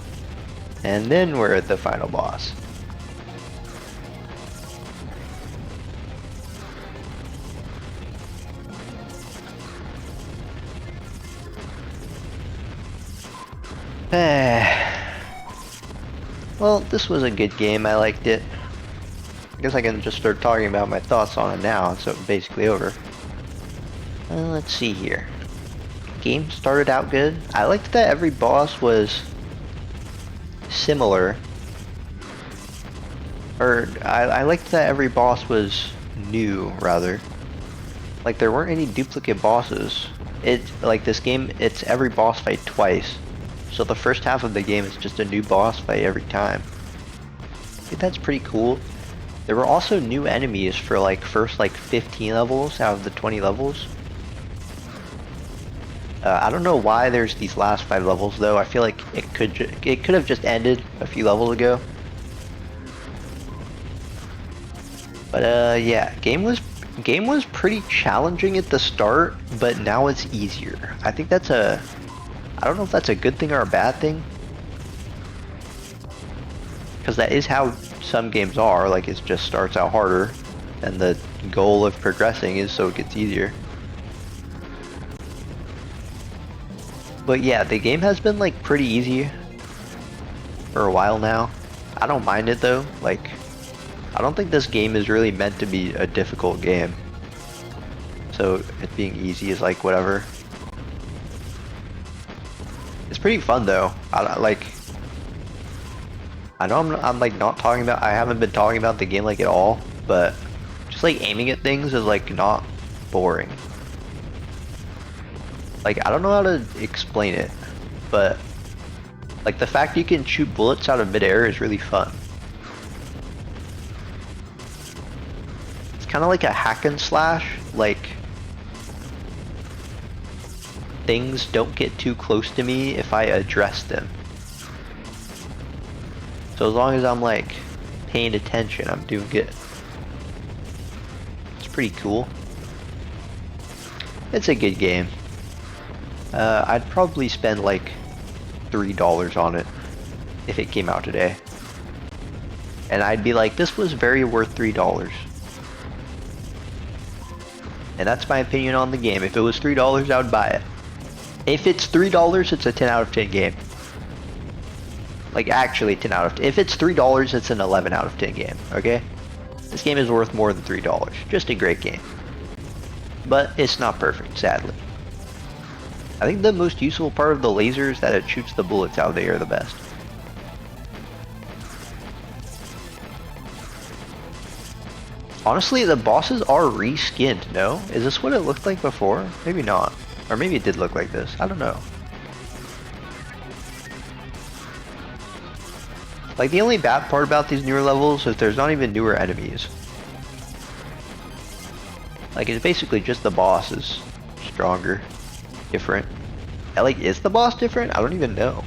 and then we're at the final boss. Well, this was a good game. I liked it. I guess I can just start talking about my thoughts on it now, so it's basically over. Let's see here. Game started out good. I liked that every boss was similar. Or, I liked that every boss was new, rather. Like, there weren't any duplicate bosses. Like, this game, it's every boss fight twice. So the first half of the game is just a new boss fight every time. I think that's pretty cool. There were also new enemies for like first like 15 levels out of the 20 levels. I don't know why there's these last 5 levels though. I feel like it could have just ended a few levels ago. But yeah, game was pretty challenging at the start, but now it's easier. I think that's I don't know if that's a good thing or a bad thing. Because that is how some games are, like it just starts out harder, and the goal of progressing is so it gets easier. But yeah, the game has been like pretty easy for a while now. I don't mind it though, like I don't think this game is really meant to be a difficult game. So it being easy is like whatever. It's pretty fun though. I know I'm like not talking about, I haven't been talking about the game like at all, but just like aiming at things is like not boring. Like I don't know how to explain it, but like the fact you can shoot bullets out of midair is really fun. It's kind of like a hack and slash, like things don't get too close to me if I address them. So as long as I'm like paying attention, I'm doing good. It's pretty cool. It's a good game. I'd probably spend like $3 on it if it came out today. And I'd be like, this was very worth $3. And that's my opinion on the game. If it was $3, I would buy it. If it's $3, it's a 10 out of 10 game. Like actually 10 out of 10. If it's $3, it's an 11 out of 10 game, okay? This game is worth more than $3. Just a great game. But it's not perfect, sadly. I think the most useful part of the laser is that it shoots the bullets out of the air the best. Honestly, the bosses are reskinned, no? Is this what it looked like before? Maybe not. Or maybe it did look like this. I don't know. Like, the only bad part about these newer levels is there's not even newer enemies. Like, it's basically just the boss is stronger, different. And, like, is the boss different? I don't even know.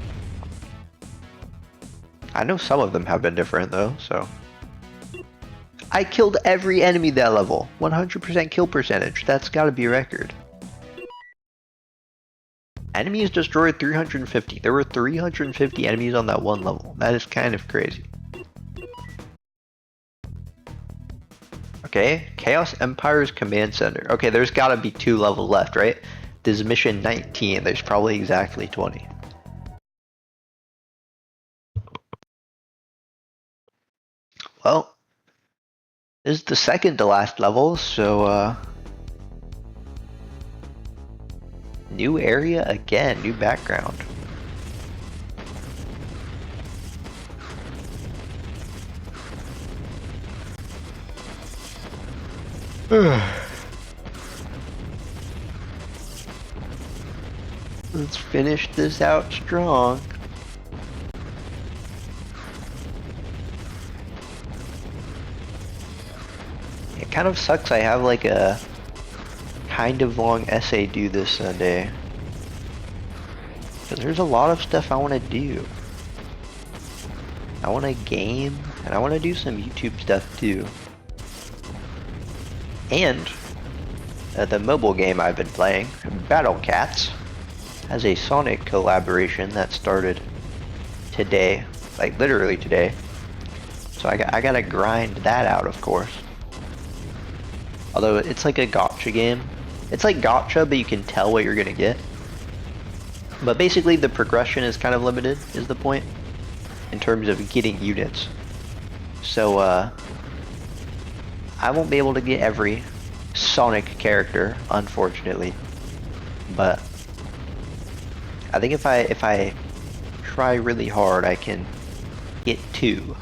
I know some of them have been different, though, so. I killed every enemy that level. 100% kill percentage. That's gotta be a record. Enemies destroyed 350. There were 350 enemies on that one level. That is kind of crazy. Okay, Chaos Empire's Command Center. Okay, there's gotta be 2 levels left, right? This is mission 19. There's probably exactly 20. Well, this is the second to last level, so new area again, new background. Let's finish this out strong. It kind of sucks I have like a kind of long essay due this Sunday. Because there's a lot of stuff I want to do. I want to game, and I want to do some YouTube stuff too. And the mobile game I've been playing, Battle Cats, has a Sonic collaboration that started today, like literally today. So I gotta grind that out, of course. Although it's like a gacha game. It's like gacha, but you can tell what you're gonna get. But basically the progression is kind of limited, is the point, in terms of getting units. So I won't be able to get every Sonic character, unfortunately. But I think if I try really hard, I can get 2,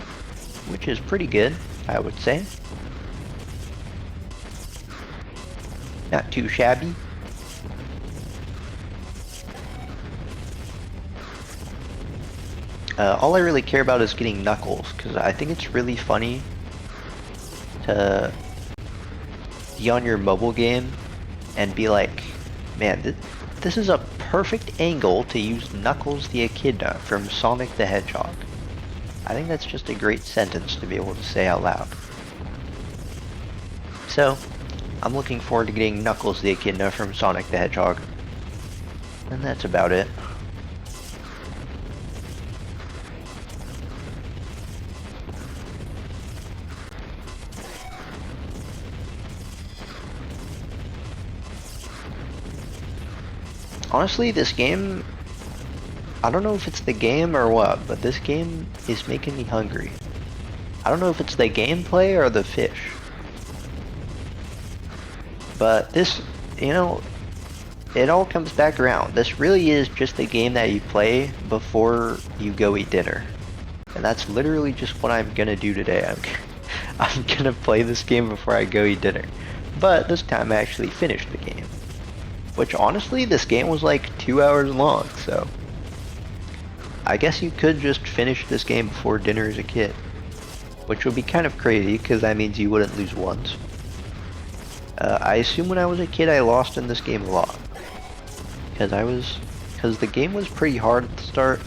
which is pretty good, I would say. Not too shabby. All I really care about is getting Knuckles, because I think it's really funny to be on your mobile game and be like, man, this is a perfect angle to use Knuckles the Echidna from Sonic the Hedgehog. I think that's just a great sentence to be able to say out loud. So, I'm looking forward to getting Knuckles the Echidna from Sonic the Hedgehog. And that's about it. Honestly, this game, I don't know if it's the game or what, but this game is making me hungry. I don't know if it's the gameplay or the fish. But this, you know, it all comes back around. This really is just a game that you play before you go eat dinner. And that's literally just what I'm gonna do today. I'm gonna play this game before I go eat dinner. But this time I actually finished the game. Which honestly, this game was like 2 hours long, so I guess you could just finish this game before dinner as a kid. Which would be kind of crazy, because that means you wouldn't lose once. I assume when I was a kid I lost in this game a lot. Because the game was pretty hard at the start.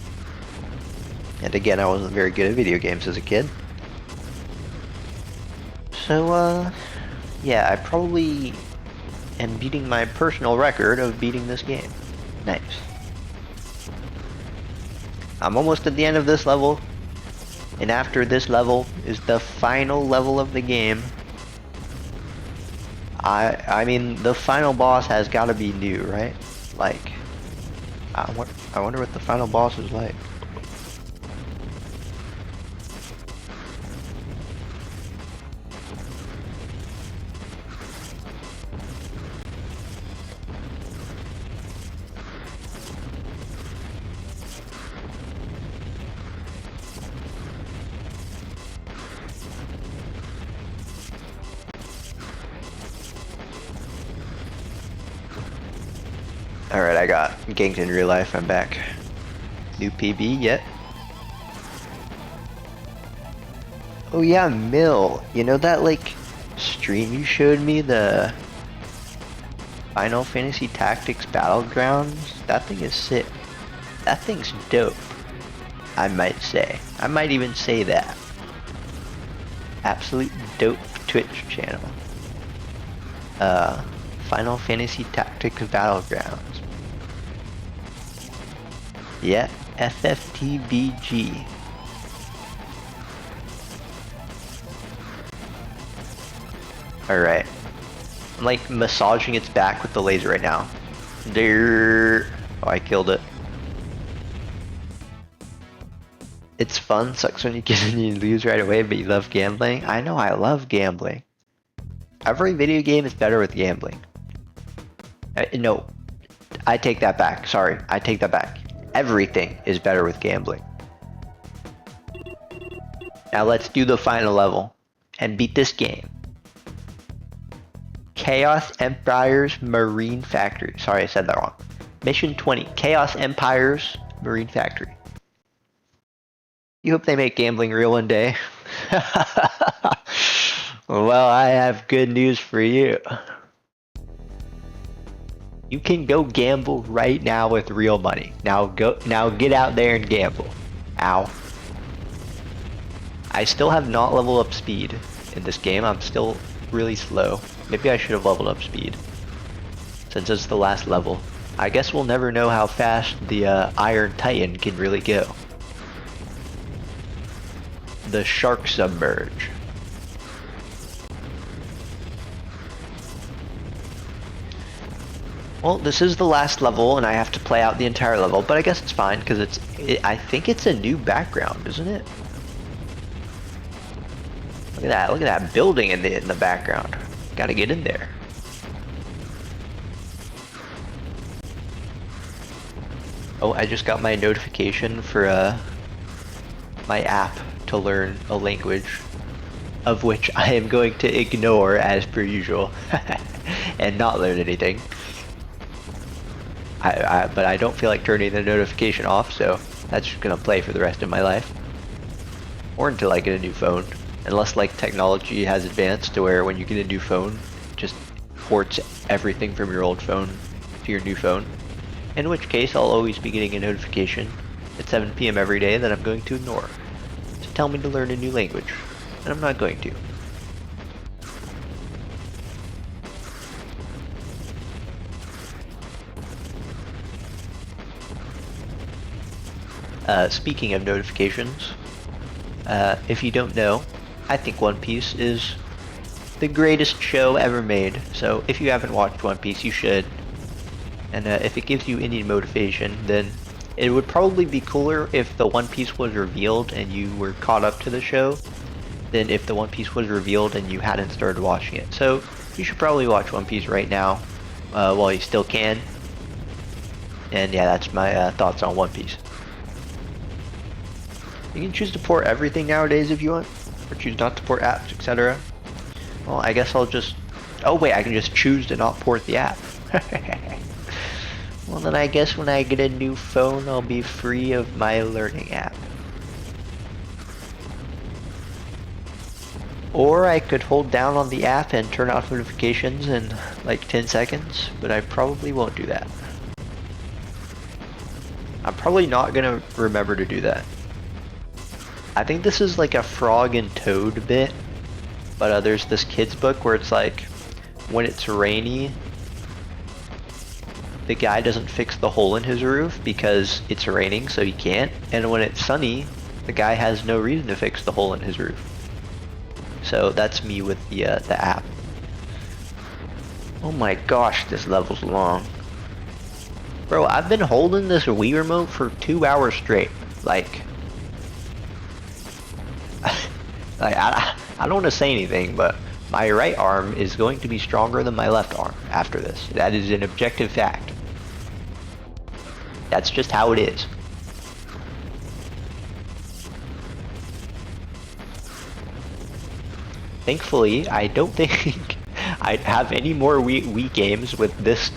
And again, I wasn't very good at video games as a kid. So, yeah, I probably am beating my personal record of beating this game. Nice. I'm almost at the end of this level. And after this level is the final level of the game. I mean, the final boss has got to be new, right? Like, I wonder what the final boss is like. Alright, I got ganked in real life, I'm back. New PB yet? Oh yeah, Mill. You know that like stream you showed me, the Final Fantasy Tactics Battlegrounds? That thing is sick. That thing's dope, I might say. I might even say that. Absolute dope Twitch channel. Final Fantasy Tactics Battlegrounds. Yeah, FFTBG. Alright. I'm like massaging its back with the laser right now. There. Oh, I killed it. It's fun, sucks when you lose right away, but you love gambling. I know, I love gambling. Every video game is better with gambling. No, I take that back. Sorry, I take that back. Everything is better with gambling. Now let's do the final level and beat this game. Chaos Empire's Marine Factory. Sorry, I said that wrong. Mission 20, Chaos Empire's Marine Factory. You hope they make gambling real one day. Well, I have good news for you. You can go gamble right now with real money. Now get out there and gamble. Ow. I still have not leveled up speed in this game. I'm still really slow. Maybe I should have leveled up speed, since it's the last level. I guess we'll never know how fast the Iron Titan can really go. The Shark Submerge. Well, this is the last level, and I have to play out the entire level, but I guess it's fine, because I think it's a new background, isn't it? Look at that building in the background. Gotta get in there. Oh, I just got my notification for my app to learn a language, of which I am going to ignore as per usual, and not learn anything. But I don't feel like turning the notification off, so that's just gonna play for the rest of my life. Or until I get a new phone. Unless like technology has advanced to where when you get a new phone, it just ports everything from your old phone to your new phone. In which case I'll always be getting a notification at 7 PM every day that I'm going to ignore, to tell me to learn a new language. And I'm not going to. Speaking of notifications, if you don't know, I think One Piece is the greatest show ever made. So if you haven't watched One Piece, you should. And if it gives you any motivation, then it would probably be cooler if the One Piece was revealed and you were caught up to the show than if the One Piece was revealed and you hadn't started watching it. So you should probably watch One Piece right now while you still can. And yeah, that's my thoughts on One Piece. You can choose to port everything nowadays if you want, or choose not to port apps, etc. Well, I guess I'll just... Oh wait, I can just choose to not port the app. Well then I guess when I get a new phone, I'll be free of my learning app. Or I could hold down on the app and turn off notifications in like 10 seconds, but I probably won't do that. I'm probably not gonna remember to do that. I think this is like a Frog and Toad bit, but there's this kid's book where it's like, when it's rainy, the guy doesn't fix the hole in his roof because it's raining, so he can't, and when it's sunny, the guy has no reason to fix the hole in his roof. So that's me with the app. Oh my gosh, this level's long. Bro, I've been holding this Wii remote for 2 hours straight. Like I don't want to say anything, but my right arm is going to be stronger than my left arm after this. That is an objective fact. That's just how it is. Thankfully, I don't think I have any more Wii games with this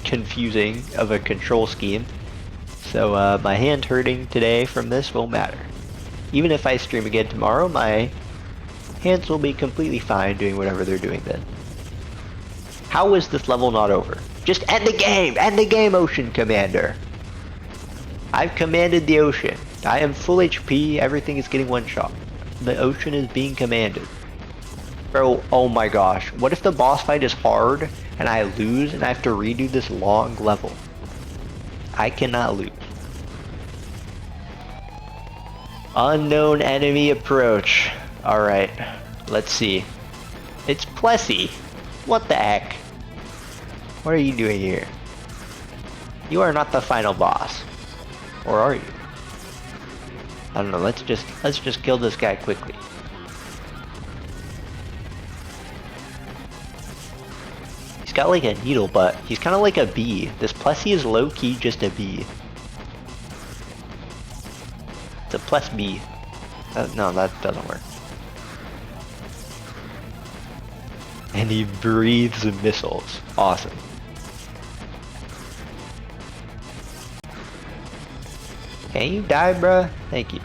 confusing of a control scheme. So my hand hurting today from this won't matter. Even if I stream again tomorrow, my hands will be completely fine doing whatever they're doing then. How is this level not over? Just end the game! End the game, Ocean Commander! I've commanded the ocean. I am full HP, everything is getting one shot. The ocean is being commanded. Bro, oh my gosh. What if the boss fight is hard and I lose and I have to redo this long level? I cannot lose. Unknown enemy approach. Alright, let's see. It's Plessy. What the heck? What are you doing here? You are not the final boss. Or are you? I don't know, let's just kill this guy quickly. He's got like a needle, but he's kind of like a bee. This Plessy is low-key just a bee. It's a plus bee. No, that doesn't work. And he breathes missiles. Awesome. Can you die, bruh? Thank you.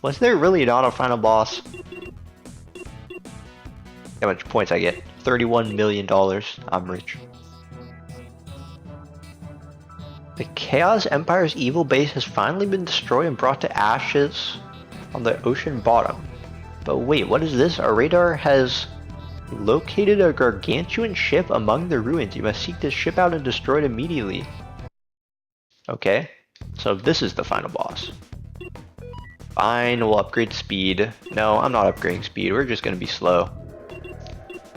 Was there really not a final boss? How much points I get? $31 million. I'm rich. The Chaos Empire's evil base has finally been destroyed and brought to ashes on the ocean bottom. But wait, what is this? Our radar has located a gargantuan ship among the ruins. You must seek this ship out and destroy it immediately. Okay, so this is the final boss. Fine, we'll upgrade speed. No, I'm not upgrading speed. We're just gonna be slow.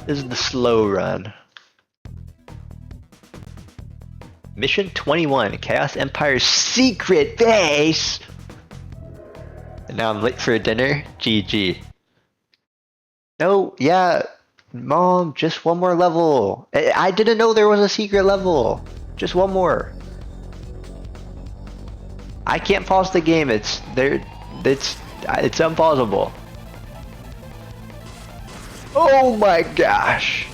This is the slow run. Mission 21, Chaos Empire's secret base! And now I'm late for dinner. GG. No, yeah, Mom, just one more level. I didn't know there was a secret level. Just one more. I can't pause the game. It's unpausable. Oh my gosh!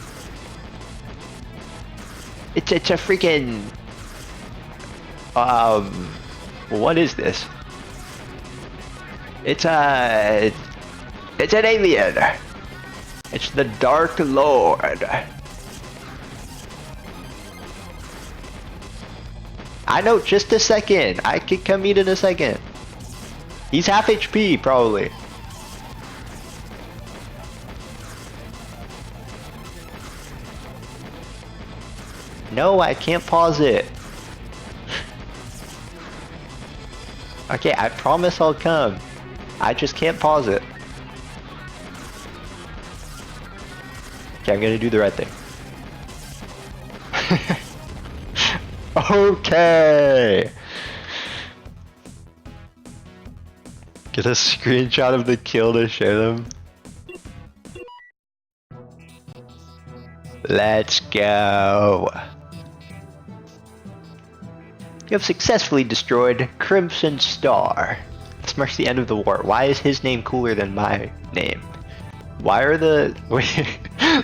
It's a freaking what is this? It's an alien. It's the Dark Lord. I know, just a second. I can come eat in a second. He's half HP, probably. No, I can't pause it. Okay, I promise I'll come. I just can't pause it. Okay, I'm gonna do the right thing. Okay! Get a screenshot of the kill to show them. Let's go! You have successfully destroyed Crimson Star. This marks the end of the war. Why is his name cooler than my name? Why are the... Wait,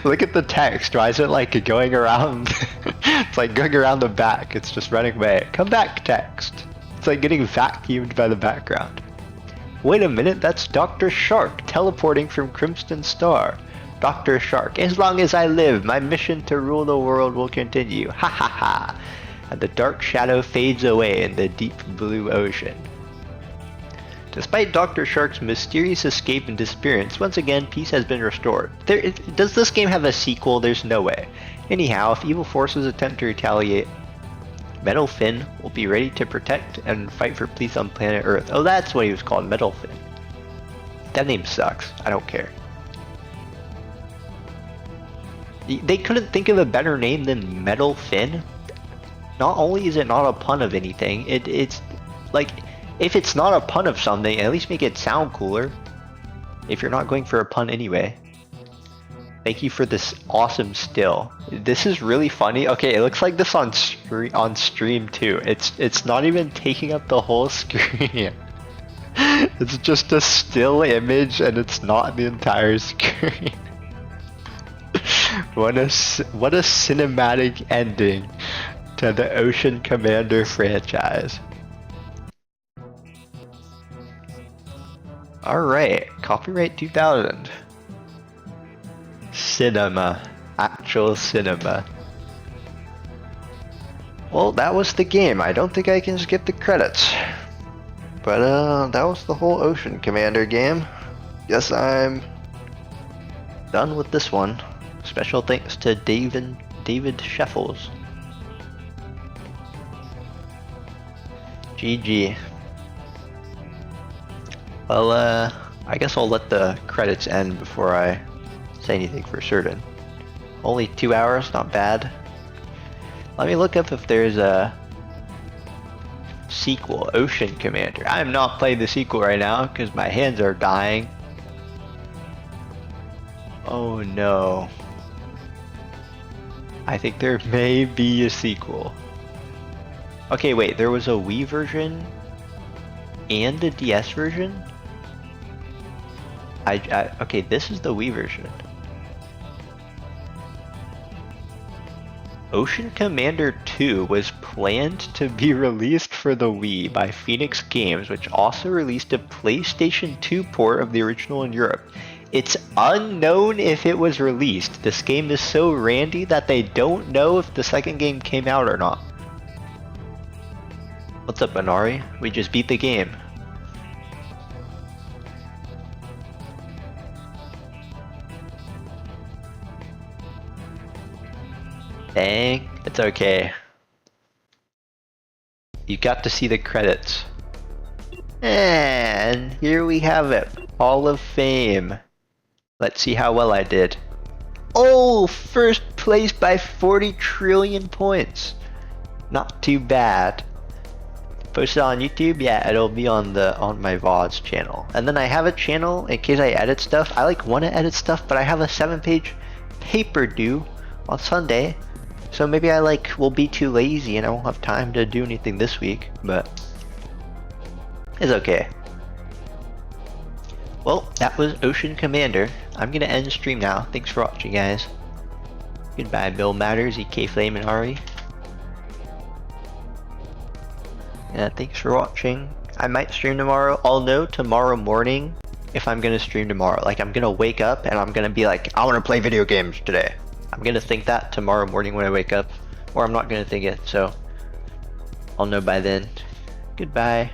look at the text. Why is it like going around? It's like going around the back. It's just running away. Come back, text. It's like getting vacuumed by the background. Wait a minute, that's Dr. Shark teleporting from Crimson Star. Dr. Shark, as long as I live, my mission to rule the world will continue. Ha ha ha. And the dark shadow fades away in the deep blue ocean. Despite Dr. Shark's mysterious escape and disappearance, once again, peace has been restored. Does this game have a sequel? There's no way. Anyhow, if evil forces attempt to retaliate, Metal Finn will be ready to protect and fight for peace on planet Earth. Oh, that's what he was called, Metal Finn. That name sucks. I don't care. They couldn't think of a better name than Metal Finn? Not only is it not a pun of anything, it's like, if it's not a pun of something, at least make it sound cooler. If you're not going for a pun anyway. Thank you for this awesome still. This is really funny. Okay, it looks like this on stream too. It's not even taking up the whole screen. It's just a still image and it's not the entire screen. What a cinematic ending to the Ocean Commander franchise. Alright, copyright 2000. Cinema. Actual cinema. Well, that was the game. I don't think I can skip the credits. But that was the whole Ocean Commander game. Guess I'm done with this one. Special thanks to David Sheffels. GG. Well, I guess I'll let the credits end before I say anything for certain. Only 2 hours, not bad. Let me look up if there's a sequel, Ocean Commander. I'm not playing the sequel right now because my hands are dying. Oh no. I think there may be a sequel. Okay, wait, there was a Wii version and a DS version? Okay, this is the Wii version. Ocean Commander 2 was planned to be released for the Wii by Phoenix Games, which also released a PlayStation 2 port of the original in Europe. It's unknown if it was released. This game is so randy that they don't know if the second game came out or not. What's up, Inari? We just beat the game. Dang, it's okay. You got to see the credits. And here we have it. Hall of Fame. Let's see how well I did. Oh, first place by 40 trillion points. Not too bad. Post it on YouTube? Yeah, it'll be on my VODs channel. And then I have a channel in case I edit stuff. I want to edit stuff, but I have a 7-page paper due on Sunday. So maybe I will be too lazy and I won't have time to do anything this week, but it's okay. Well, that was Ocean Commander. I'm gonna end stream now. Thanks for watching, guys. Goodbye, Bill Matters, EK Flame, and Ari. Yeah, thanks for watching. I might stream tomorrow. I'll know tomorrow morning if I'm gonna stream tomorrow. I'm gonna wake up and I'm gonna be like, I wanna play video games today. I'm gonna think that tomorrow morning when I wake up. Or I'm not gonna think it, so I'll know by then. Goodbye.